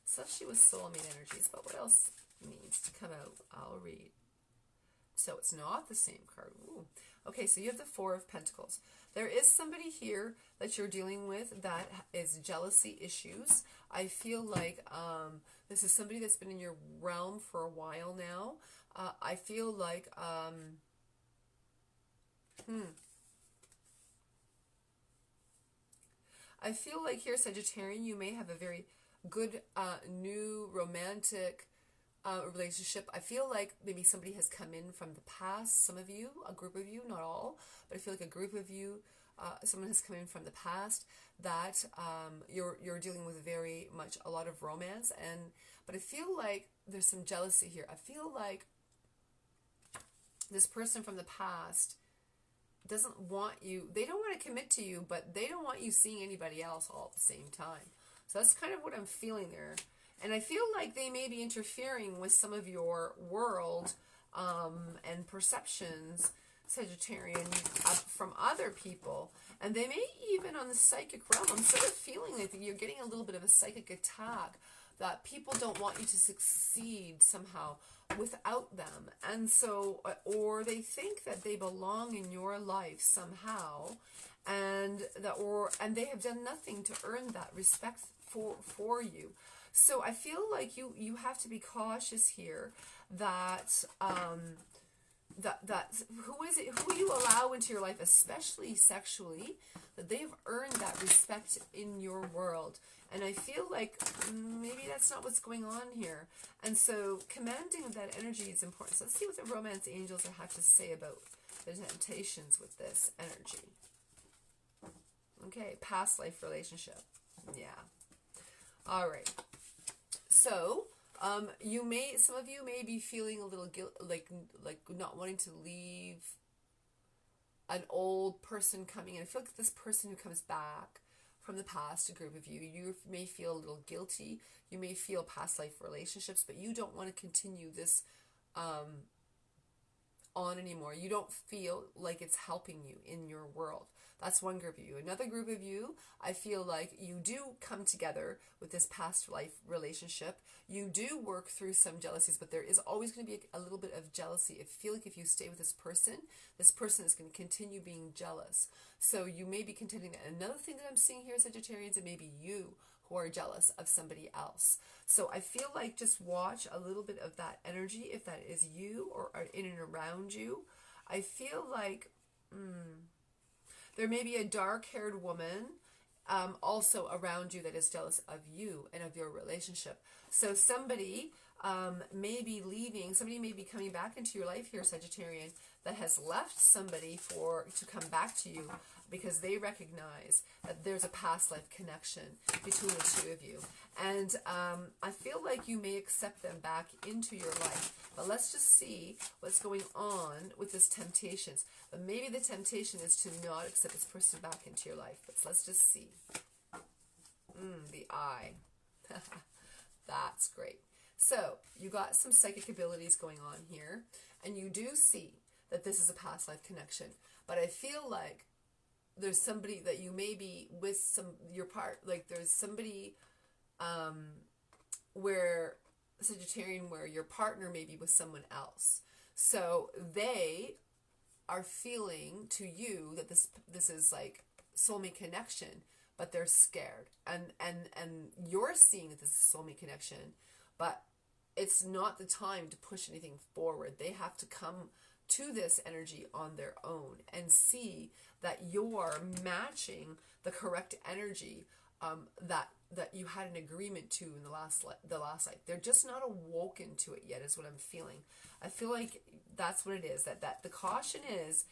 Especially with soulmate energies, but what else needs to come out? I'll read. So it's not the same card. Ooh. Okay, so you have the Four of Pentacles. There is somebody here that you're dealing with that is jealousy issues. I feel like this is somebody that's been in your realm for a while now. I feel like I feel like here, Sagittarian, you may have a very good new romantic relationship. I feel like maybe somebody has come in from the past. Some of you, a group of you, not all, but I feel like a group of you, someone has come in from the past that you're dealing with very much a lot of romance, but I feel like there's some jealousy here. I feel like this person from the past doesn't want you, they don't want to commit to you, but they don't want you seeing anybody else all at the same time. So that's kind of what I'm feeling there. And I feel like they may be interfering with some of your world and perceptions, Sagittarian, from other people. And they may even on the psychic realm. I'm sort of feeling like you're getting a little bit of a psychic attack, that people don't want you to succeed somehow without them. And so, or they think that they belong in your life somehow, and they have done nothing to earn that respect for you. So I feel like you have to be cautious here that that who is it, who you allow into your life, especially sexually, that they've earned that respect in your world. And I feel like maybe that's not what's going on here. And so commanding of that energy is important. So let's see what the romance angels have to say about the temptations with this energy. Okay, past life relationship. Yeah. All right. So some of you may be feeling a little guilt, like not wanting to leave an old person coming in. I feel like this person who comes back from the past, a group of you, you may feel a little guilty. You may feel past life relationships, but you don't want to continue this on anymore. You don't feel like it's helping you in your world. That's one group of you. Another group of you, I feel like you do come together with this past life relationship. You do work through some jealousies, but there is always going to be a little bit of jealousy. I feel like if you stay with this person is going to continue being jealous. So you may be contending that. Another thing that I'm seeing here, Sagittarians, it may be you who are jealous of somebody else. So I feel like just watch a little bit of that energy if that is you or in and around you. I feel like there may be a dark-haired woman also around you that is jealous of you and of your relationship. So somebody may be leaving, somebody may be coming back into your life here, Sagittarian, that has left somebody to come back to you because they recognize that there's a past life connection between the two of you. And I feel like you may accept them back into your life. But let's just see what's going on with this temptations. But maybe the temptation is to not accept this person back into your life. But let's just see. The eye. That's great. So you got some psychic abilities going on here. And you do see that this is a past life connection. But I feel like there's somebody that you may be with like there's somebody where Sagittarian where your partner may be with someone else. So they are feeling to you that this is like soulmate connection, but they're scared. And you're seeing that this is soulmate connection, but it's not the time to push anything forward. They have to come to this energy on their own and see that you're matching the correct energy that you had an agreement to in the last life. They're just not awoken to it yet, is what I'm feeling. I feel like that's what it is. That the caution is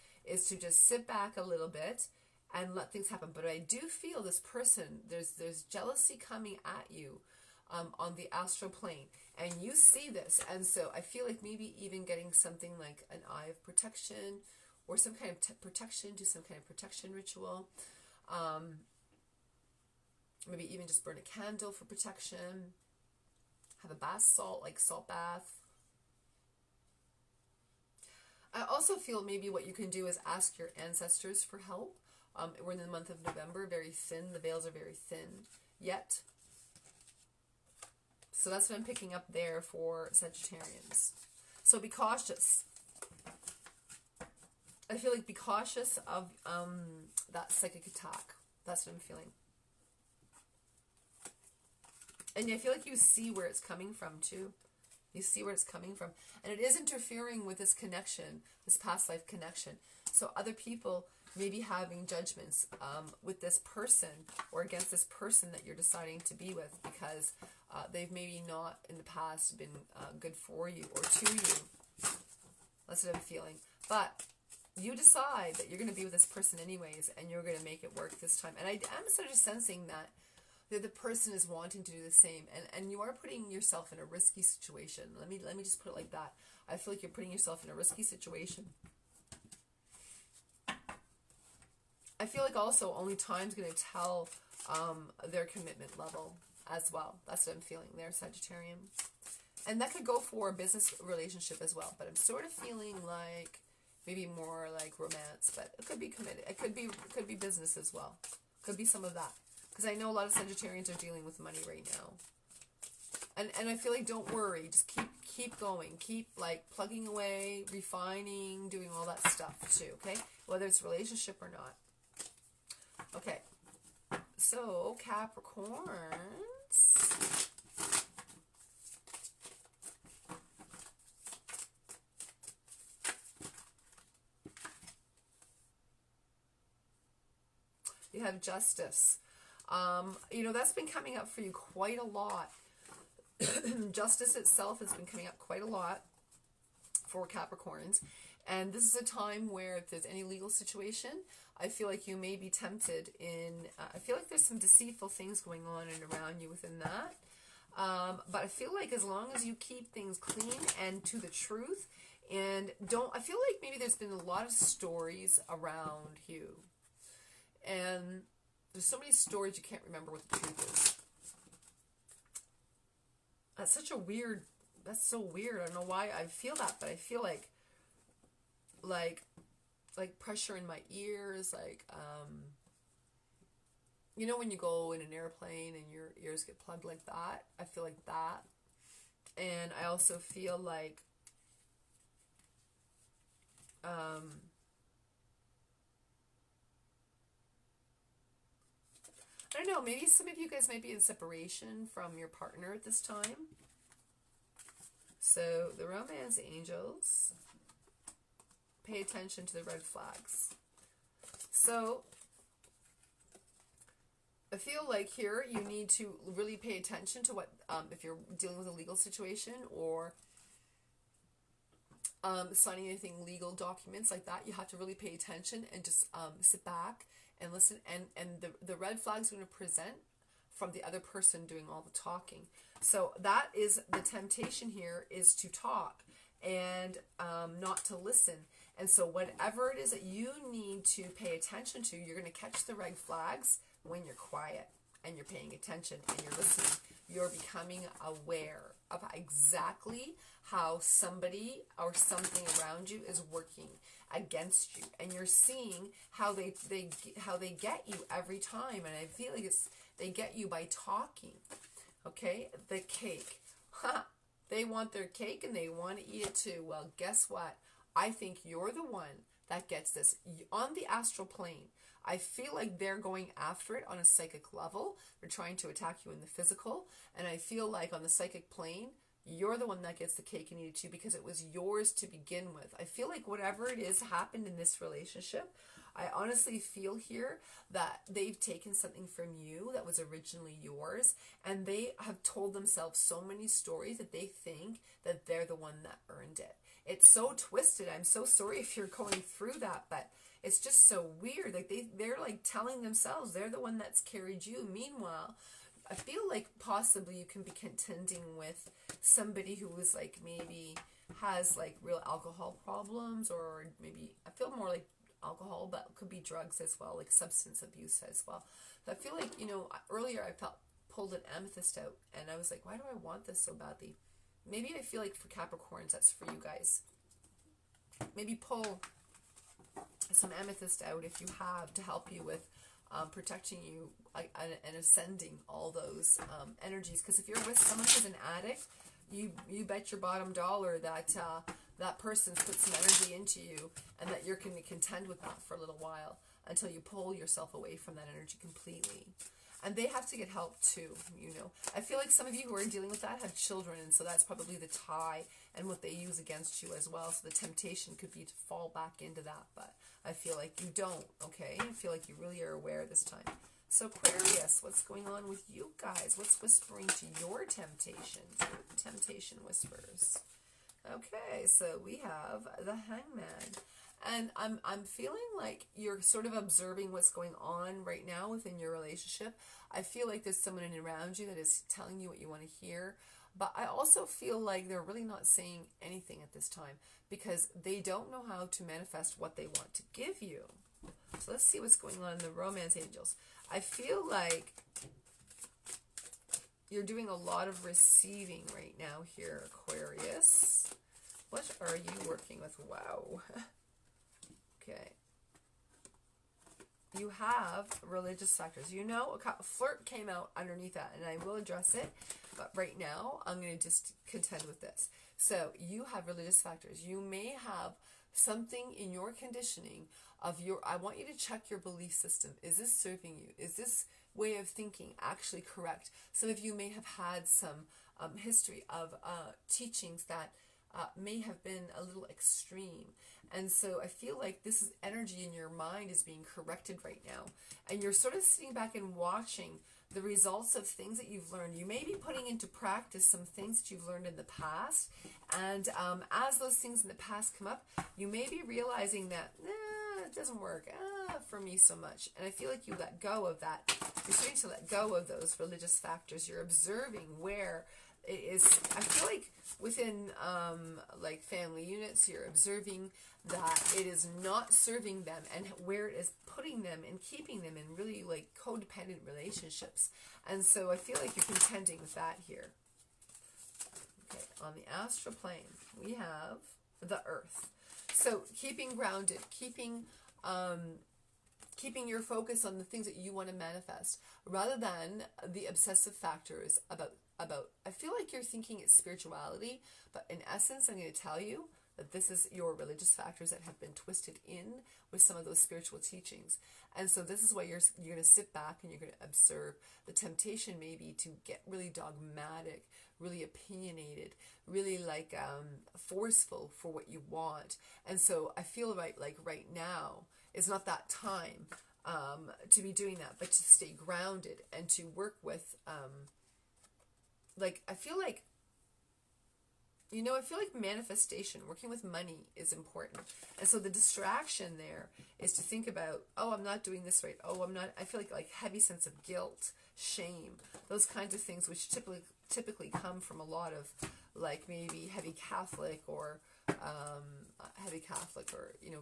to just sit back a little bit and let things happen. But I do feel this person, there's jealousy coming at you on the astral plane, and you see this, and so I feel like maybe even getting something like an eye of protection or some kind of protection, do some kind of protection ritual. Maybe even just burn a candle for protection. Have a bath salt, like salt bath. I also feel maybe what you can do is ask your ancestors for help. We're in the month of November, very thin. The veils are very thin yet. So that's what I'm picking up there for Sagittarians. So be cautious. I feel like be cautious of that psychic attack. That's what I'm feeling. And I feel like you see where it's coming from too. You see where it's coming from. And it is interfering with this connection, this past life connection. So other people may be having judgments with this person or against this person that you're deciding to be with because they've maybe not in the past been good for you or to you. That's what I'm feeling. But you decide that you're going to be with this person anyways and you're going to make it work this time. And I'm sort of sensing that the other person is wanting to do the same, and you are putting yourself in a risky situation. Let me just put it like that. I feel like you're putting yourself in a risky situation. I feel like also only time's going to tell their commitment level as well. That's what I'm feeling there, Sagittarian. And that could go for a business relationship as well. But I'm sort of feeling like maybe more like romance, but it could be committed. It could be business as well. Could be some of that. Because I know a lot of Sagittarians are dealing with money right now. And I feel like don't worry. Just keep going. Keep like plugging away, refining, doing all that stuff too, okay? Whether it's relationship or not. Okay. So, Capricorns. You have Justice. You know, that's been coming up for you quite a lot. Justice itself has been coming up quite a lot for Capricorns. And this is a time where if there's any legal situation, I feel like you may be tempted in, I feel like there's some deceitful things going on and around you within that. But I feel like as long as you keep things clean and to the truth, and I feel like maybe there's been a lot of stories around you. And there's so many stories you can't remember what the truth is. That's such a weird, that's so weird. I don't know why I feel that, but I feel like pressure in my ears, you know when you go in an airplane and your ears get plugged like that? I feel like that. And I also feel like I don't know, maybe some of you guys might be in separation from your partner at this time. So the romance angels, pay attention to the red flags. So I feel like here you need to really pay attention to what, if you're dealing with a legal situation or signing anything legal documents like that, you have to really pay attention and just sit back and listen. And the red flags are going to present from the other person doing all the talking. So that is the temptation here, is to talk and not to listen. And so whatever it is that you need to pay attention to, you're going to catch the red flags when you're quiet and you're paying attention and you're listening. You're becoming aware of exactly how somebody or something around you is working against you, and you're seeing how they get you every time. And I feel like they get you by talking. Okay, the cake. They want their cake and they want to eat it too. Well, guess what? I think you're the one that gets this on the astral plane. I feel like they're going after it on a psychic level. They're trying to attack you in the physical. And I feel like on the psychic plane, you're the one that gets the cake and eat it too, because it was yours to begin with. I feel like whatever it is happened in this relationship, I honestly feel here that they've taken something from you that was originally yours, and they have told themselves so many stories that they think that they're the one that earned it. It's so twisted. I'm so sorry if you're going through that, but it's just so weird. Like they're like telling themselves they're the one that's carried you. Meanwhile, I feel like possibly you can be contending with somebody who is like maybe has like real alcohol problems, or maybe I feel more like alcohol, but it could be drugs as well, like substance abuse as well. So I feel like, you know, earlier I pulled an amethyst out and I was like, why do I want this so badly? Maybe I feel like for Capricorns, that's for you guys. Maybe pull some amethyst out if you have, to help you with protecting you and ascending all those energies. Because if you're with someone who's an addict, you bet your bottom dollar that that person's put some energy into you, and that you're going to contend with that for a little while until you pull yourself away from that energy completely. And they have to get help too, you know. I feel like some of you who are dealing with that have children, and so that's probably the tie and what they use against you as well. So the temptation could be to fall back into that, but I feel like you don't, okay? I feel like you really are aware this time. So Aquarius, what's going on with you guys? What's whispering to your temptations? Temptation whispers. Okay, so we have the Hangman. And I'm feeling like you're sort of observing what's going on right now within your relationship. I feel like there's someone around you that is telling you what you want to hear. But I also feel like they're really not saying anything at this time, because they don't know how to manifest what they want to give you. So let's see what's going on in the romance angels. I feel like you're doing a lot of receiving right now here, Aquarius. What are you working with? Wow. Okay. You have religious factors. You know, flirt came out underneath that, and I will address it. But right now, I'm going to just contend with this. So you have religious factors. You may have something in your conditioning of I want you to check your belief system. Is this serving you? Is this way of thinking actually correct? Some of you may have had some history of teachings that may have been a little extreme. And so I feel like this is energy in your mind is being corrected right now. And you're sort of sitting back and watching the results of things that you've learned. You may be putting into practice some things that you've learned in the past. And as those things in the past come up, you may be realizing that, it doesn't work for me so much. And I feel like you let go of that. You're starting to let go of those religious factors. You're observing where it is. I feel like within like family units, you're observing that it is not serving them and where it is putting them and keeping them in really like codependent relationships. And so I feel like you're contending with that here. Okay, on the astral plane, we have the earth. So keeping grounded, keeping your focus on the things that you want to manifest rather than the obsessive factors about I feel like you're thinking it's spirituality, but in essence I'm going to tell you that this is your religious factors that have been twisted in with some of those spiritual teachings. And so this is why you're going to sit back and you're going to observe. The temptation may be to get really dogmatic, really opinionated, really like forceful for what you want. And so I feel like right now is not that time to be doing that, but to stay grounded and to work with I feel like manifestation, working with money is important. And so the distraction there is to think about, I'm not doing this right. I feel like heavy sense of guilt, shame, those kinds of things, which typically come from a lot of like maybe heavy Catholic or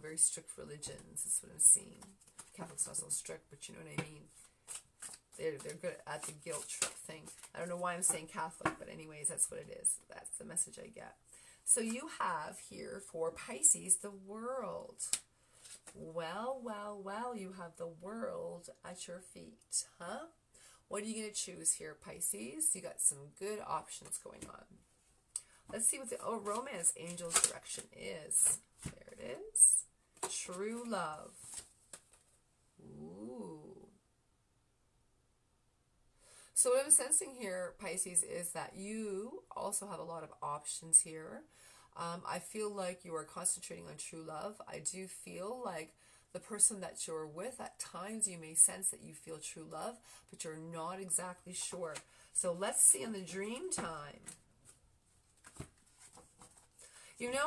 very strict religions. That's what I'm seeing. Catholic's not so strict, but you know what I mean. They're good at the guilt trip thing. I don't know why I'm saying Catholic, but anyways, that's what it is. That's the message I get. So you have here for Pisces the World. Well, you have the world at your feet, huh? What are you going to choose here, Pisces? You got some good options going on. Let's see what the romance angel's direction is. There it is. True love. Ooh. So what I'm sensing here, Pisces, is that you also have a lot of options here. I feel like you are concentrating on true love. I do feel like the person that you're with, at times you may sense that you feel true love, but you're not exactly sure. So let's see in the dream time.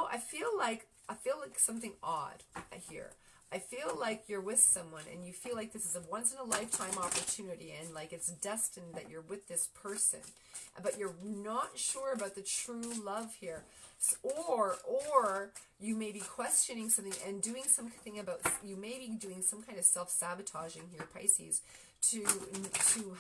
I feel like something odd here. I feel like you're with someone and you feel like this is a once in a lifetime opportunity and like it's destined that you're with this person, but you're not sure about the true love here. Or you may be questioning something and doing something about, you may be doing some kind of self-sabotaging here, Pisces, to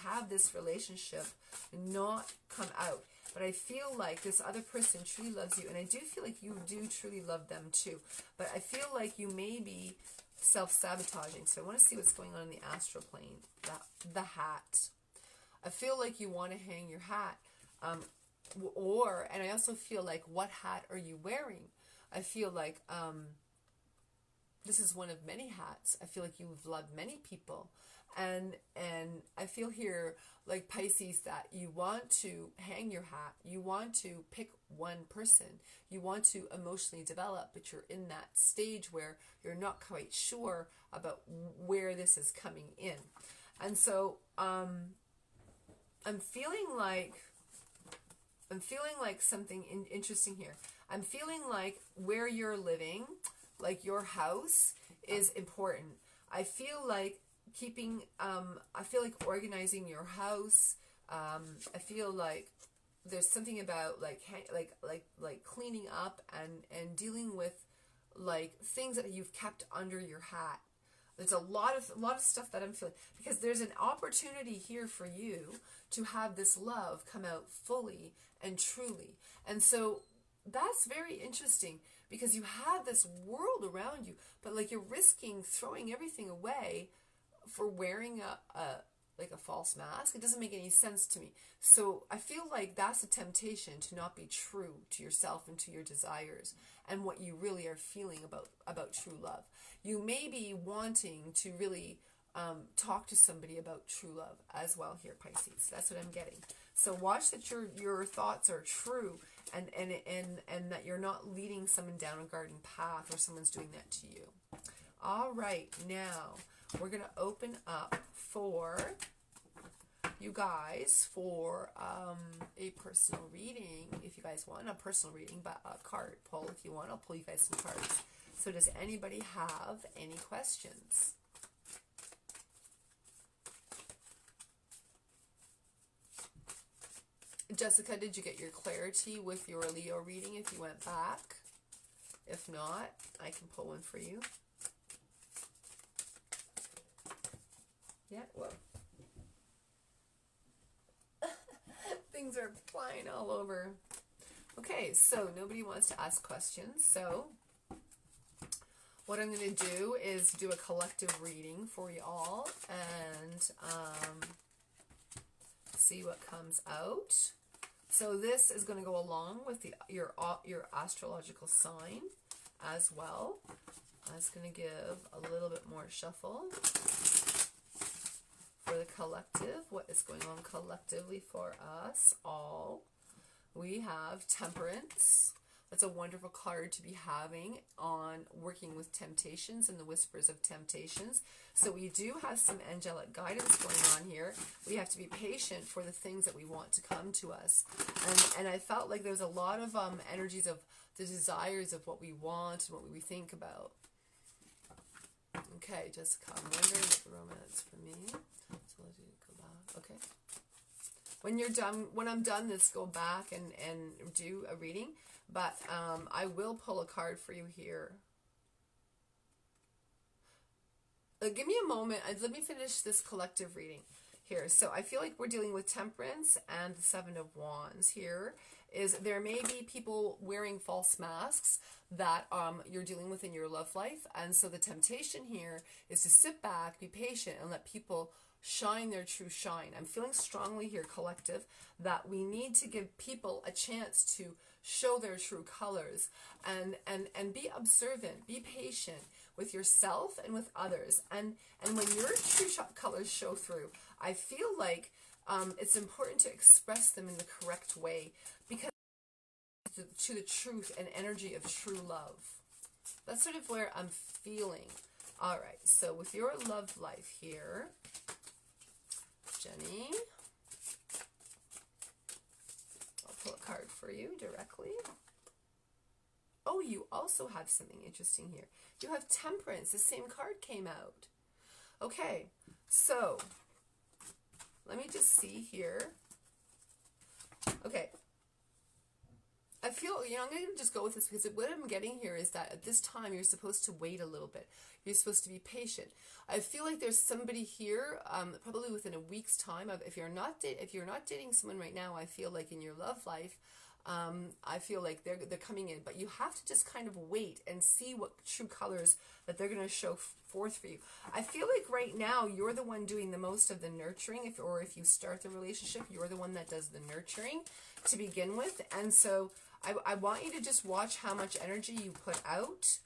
have this relationship not come out. But I feel like this other person truly loves you, and I do feel like you do truly love them too. But I feel like you may be self-sabotaging. So I want to see what's going on in the astral plane. The hat. I feel like you want to hang your hat. And I also feel like, what hat are you wearing? I feel like this is one of many hats. I feel like you've loved many people. And I feel here, like Pisces, that you want to hang your hat. You want to pick one person. You want to emotionally develop, but you're in that stage where you're not quite sure about where this is coming in. And so I'm feeling like something interesting here. I'm feeling like where you're living, like your house, is important. I feel like I feel like organizing your house. I feel like there's something about like cleaning up and dealing with like things that you've kept under your hat. There's a lot of stuff that I'm feeling, because there's an opportunity here for you to have this love come out fully and truly. And so that's very interesting, because you have this world around you, but like you're risking throwing everything away for wearing a false mask. It doesn't make any sense to me. So I feel like that's a temptation to not be true to yourself and to your desires and what you really are feeling about true love. You may be wanting to really talk to somebody about true love as well here, Pisces. That's what I'm getting. So watch that your thoughts are true, and that you're not leading someone down a garden path or someone's doing that to you. All right, now we're going to open up for you guys for a personal reading. If you guys want a personal reading, but a card pull if you want, I'll pull you guys some cards. So does anybody have any questions? Jessica, did you get your clarity with your Leo reading if you went back? If not, I can pull one for you. Yeah, whoa. Things are flying all over. Okay, so nobody wants to ask questions. So what I'm going to do is do a collective reading for you all and see what comes out. So this is going to go along with your astrological sign as well. I'm just going to give a little bit more shuffle for the collective. What is going on collectively for us all? We have Temperance. That's a wonderful card to be having on working with temptations and the whispers of temptations. So we do have some angelic guidance going on here. We have to be patient for the things that we want to come to us. And I felt like there's a lot of energies of the desires of what we want and what we think about. Okay, Jessica, I'm wondering if the romance for me. So let's go back. Okay. When you're done, when I'm done, let's go back and do a reading. But I will pull a card for you here. Give me a moment. Let me finish this collective reading here. So I feel like we're dealing with Temperance and the Seven of Wands here. There may be people wearing false masks that you're dealing with in your love life. And so the temptation here is to sit back, be patient, and let people shine their true shine. I'm feeling strongly here, collective, that we need to give people a chance to show their true colors and be observant, be patient with yourself and with others. And when your true colors show through, I feel like it's important to express them in the correct way, because to the truth and energy of true love. That's sort of where I'm feeling. All right, so with your love life here, Jenny, I'll pull a card for you directly. Oh, you also have something interesting here. You have Temperance. The same card came out. Okay, so let me just see here. Okay. I feel, I'm going to just go with this because what I'm getting here is that at this time you're supposed to wait a little bit. You're supposed to be patient. I feel like there's somebody here, probably within a week's time. If you're not dating someone right now, I feel like in your love life, I feel like they're coming in, but you have to just kind of wait and see what true colors that they're going to show forth for you. I feel like right now you're the one doing the most of the nurturing. If you start the relationship, you're the one that does the nurturing to begin with, and so I want you to just watch how much energy you put out.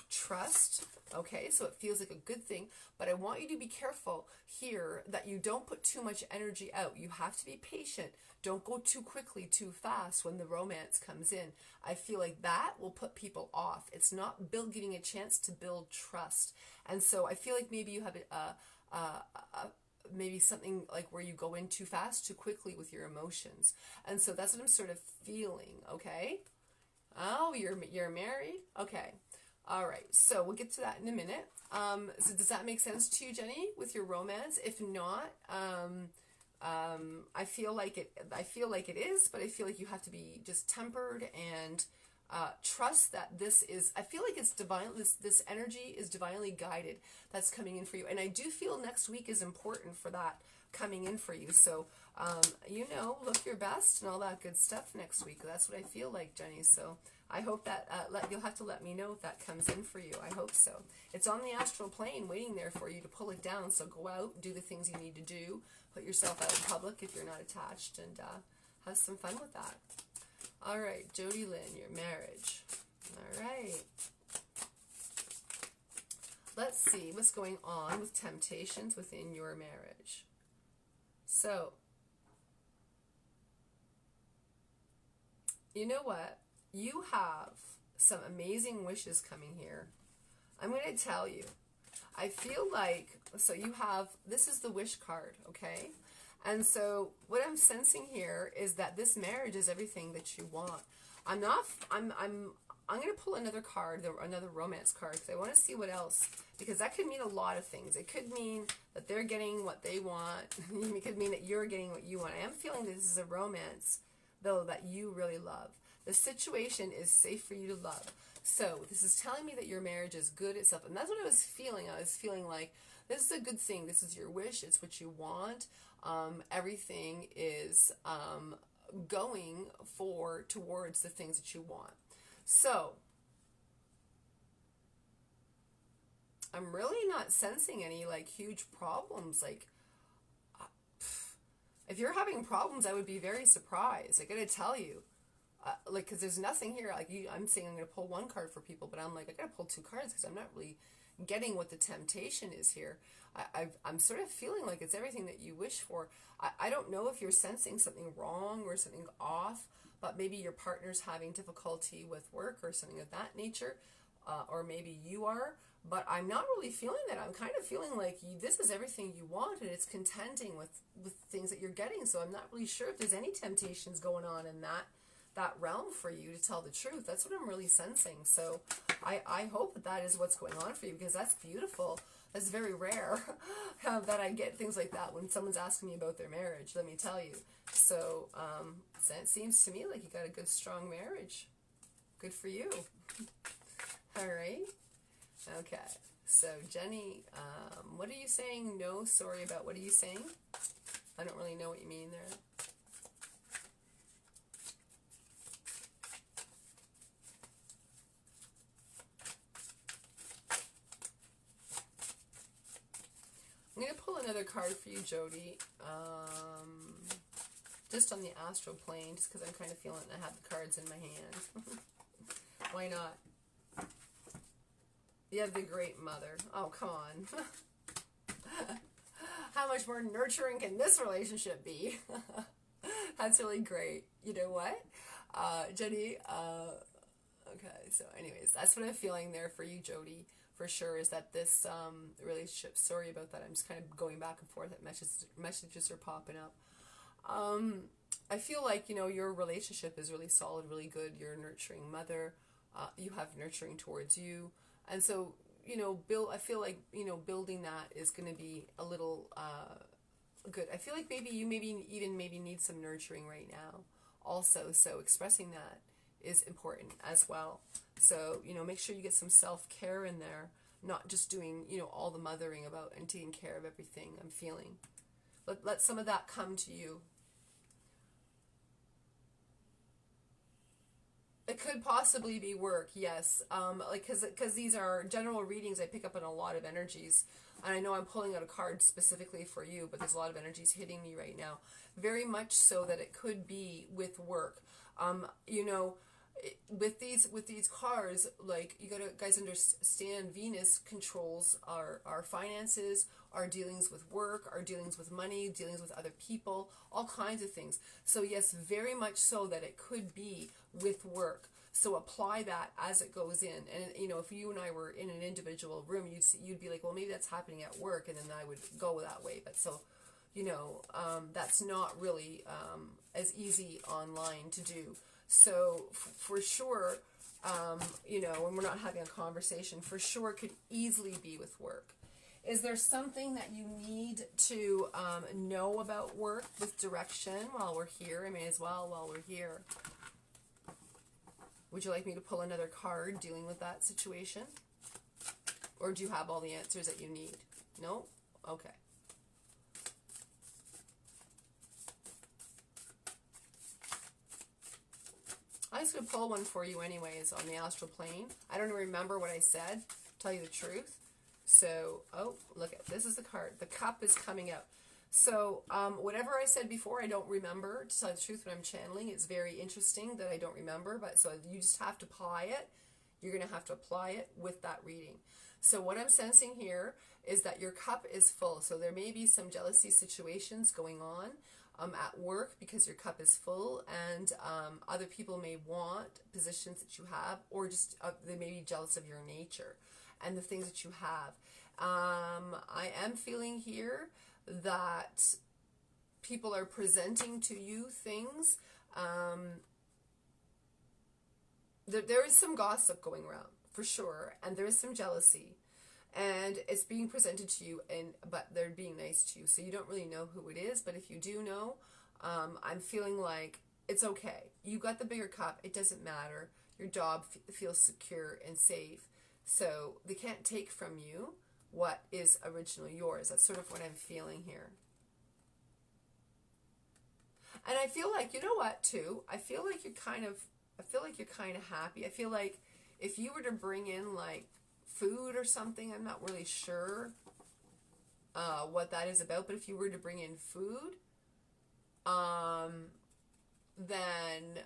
Trust, okay, so it feels like a good thing, but I want you to be careful here that you don't put too much energy out. You have to be patient. Don't go too quickly, too fast when the romance comes in. I feel like that will put people off. It's not giving a chance to build trust. And so I feel like maybe you have maybe something like where you go in too fast, too quickly with your emotions. And so that's what I'm sort of feeling, okay? Oh, you're married? Okay. All right. So we'll get to that in a minute. So does that make sense to you, Jenny, with your romance? If not, I feel like it is, but I feel like you have to be just tempered and trust that this is, I feel like it's divine, this energy is divinely guided that's coming in for you. And I do feel next week is important for that coming in for you. So, look your best and all that good stuff next week. That's what I feel like, Jenny. So I hope that you'll have to let me know if that comes in for you. I hope so. It's on the astral plane waiting there for you to pull it down. So go out, do the things you need to do, put yourself out in public if you're not attached, and have some fun with that. All right, Jody Lynn, your marriage. All right. Let's see what's going on with temptations within your marriage. So, You know what? You have some amazing wishes coming here. I'm going to tell you. I feel like, so you have, this is the wish card, okay? And so what I'm sensing here is that this marriage is everything that you want. I'm going to pull another card, another romance card, because I want to see what else, because that could mean a lot of things. It could mean that they're getting what they want. It could mean that you're getting what you want. I am feeling that this is a romance, though, that you really love. The situation is safe for you to love. So this is telling me that your marriage is good itself. And that's what I was feeling. I was feeling like this is a good thing. This is your wish. It's what you want. Everything is going towards the things that you want. So I'm really not sensing any like huge problems. Like if you're having problems, I would be very surprised. I gotta tell you. Like, because there's nothing here. Like, I'm saying I'm going to pull one card for people, but I'm like, I got to pull two cards because I'm not really getting what the temptation is here. I'm sort of feeling like it's everything that you wish for. I don't know if you're sensing something wrong or something off, but maybe your partner's having difficulty with work or something of that nature, or maybe you are. But I'm not really feeling that. I'm kind of feeling like this is everything you want, and it's contending with things that you're getting. So I'm not really sure if there's any temptations going on in that realm for you, to tell the truth. That's what I'm really sensing. So I hope that is what's going on for you, because that's beautiful. That's very rare that I get things like that when someone's asking me about their marriage, let me tell you. So it seems to me like you got a good, strong marriage. Good for you. All right. Okay. So Jenny, what are you saying? No, sorry about. What are you saying? I don't really know what you mean there. I'm going to pull another card for you, Jody, just on the astral plane, just because I'm kind of feeling I have the cards in my hand. Why not? You have the Great Mother. Oh, come on. How much more nurturing can this relationship be? That's really great. You know what? Jenny, okay, so anyways, that's what I'm feeling there for you, Jody. For sure, is that this relationship, sorry about that, I'm just kind of going back and forth, that messages are popping up. I feel like, your relationship is really solid, really good. You're a nurturing mother. You have nurturing towards you. And so, I feel like, building that is going to be a little good. I feel like maybe you need some nurturing right now also. So expressing that is important as well. So, make sure you get some self-care in there, not just doing, all the mothering about and taking care of everything. I'm feeling. Let some of that come to you. It could possibly be work, yes. Because these are general readings, I pick up on a lot of energies. And I know I'm pulling out a card specifically for you, but there's a lot of energies hitting me right now. Very much so that it could be with work. With these cards, like, you gotta guys understand, Venus controls our finances, our dealings with work, our dealings with money, dealings with other people, all kinds of things. So yes, very much so that it could be with work. So apply that as it goes in. And if you and I were in an individual room, you'd be like, well, maybe that's happening at work, and then I would go that way. But so that's not really as easy online to do. So for sure, when we're not having a conversation, for sure it could easily be with work. Is there something that you need to know about work with direction while we're here? I may as well while we're here. Would you like me to pull another card dealing with that situation? Or do you have all the answers that you need? No? Okay. I'm just going to pull one for you anyways on the astral plane. I don't remember what I said, tell you the truth. So, look at this is the card. The cup is coming out. So, whatever I said before, I don't remember. To tell you the truth, when I'm channeling, it's very interesting that I don't remember. But so you just have to apply it. You're going to have to apply it with that reading. So what I'm sensing here is that your cup is full. So there may be some jealousy situations going on. at work because your cup is full, and other people may want positions that you have, or just they may be jealous of your nature and the things that you have. I am feeling here that people are presenting to you things. There is some gossip going around for sure, and there is some jealousy, and it's being presented to you, but they're being nice to you, so you don't really know who it is. But if you do know, I'm feeling like it's okay. You got the bigger cup. It doesn't matter. Your job feels secure and safe, so they can't take from you what is originally yours. That's sort of what I'm feeling here. And I feel like, you know what, too? I feel like you're kind of happy. I feel like if you were to bring in, like, food or something, I'm not really sure what that is about, but if you were to bring in food, then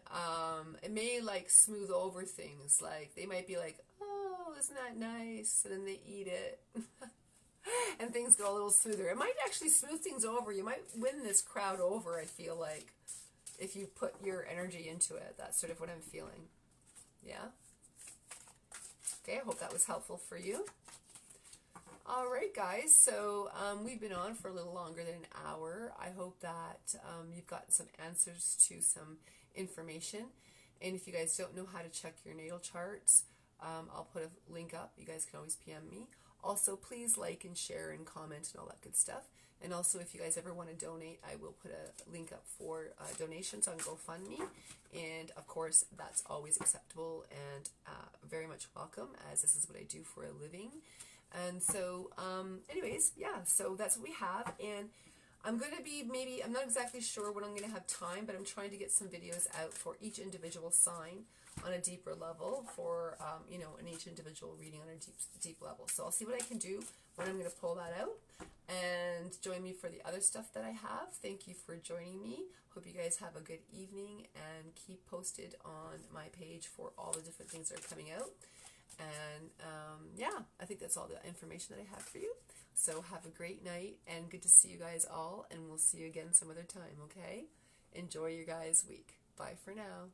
it may, like, smooth over things. Like, they might be like, oh, isn't that nice? And then they eat it. And things go a little smoother. It might actually smooth things over. You might win this crowd over, I feel like, if you put your energy into it. That's sort of what I'm feeling. Yeah? Okay, I hope that was helpful for you. All right, guys. So we've been on for a little longer than an hour. I hope that you've gotten some answers to some information. And if you guys don't know how to check your natal charts, I'll put a link up. You guys can always PM me. Also, please like and share and comment and all that good stuff. And also, if you guys ever want to donate, I will put a link up for donations on GoFundMe. And, of course, that's always acceptable and very much welcome, as this is what I do for a living. And so, anyways, yeah, so that's what we have. And I'm going to be I'm not exactly sure when I'm going to have time, but I'm trying to get some videos out for each individual sign on a deeper level, for, in each individual reading on a deep level. So I'll see what I can do when I'm going to pull that out. And join me for the other stuff that I have. Thank you for joining me. Hope you guys have a good evening, and keep posted on my page for all the different things that are coming out. And yeah, I think that's all the information that I have for you. So have a great night, and good to see you guys all, and we'll see you again some other time, okay? Enjoy your guys' week. Bye for now.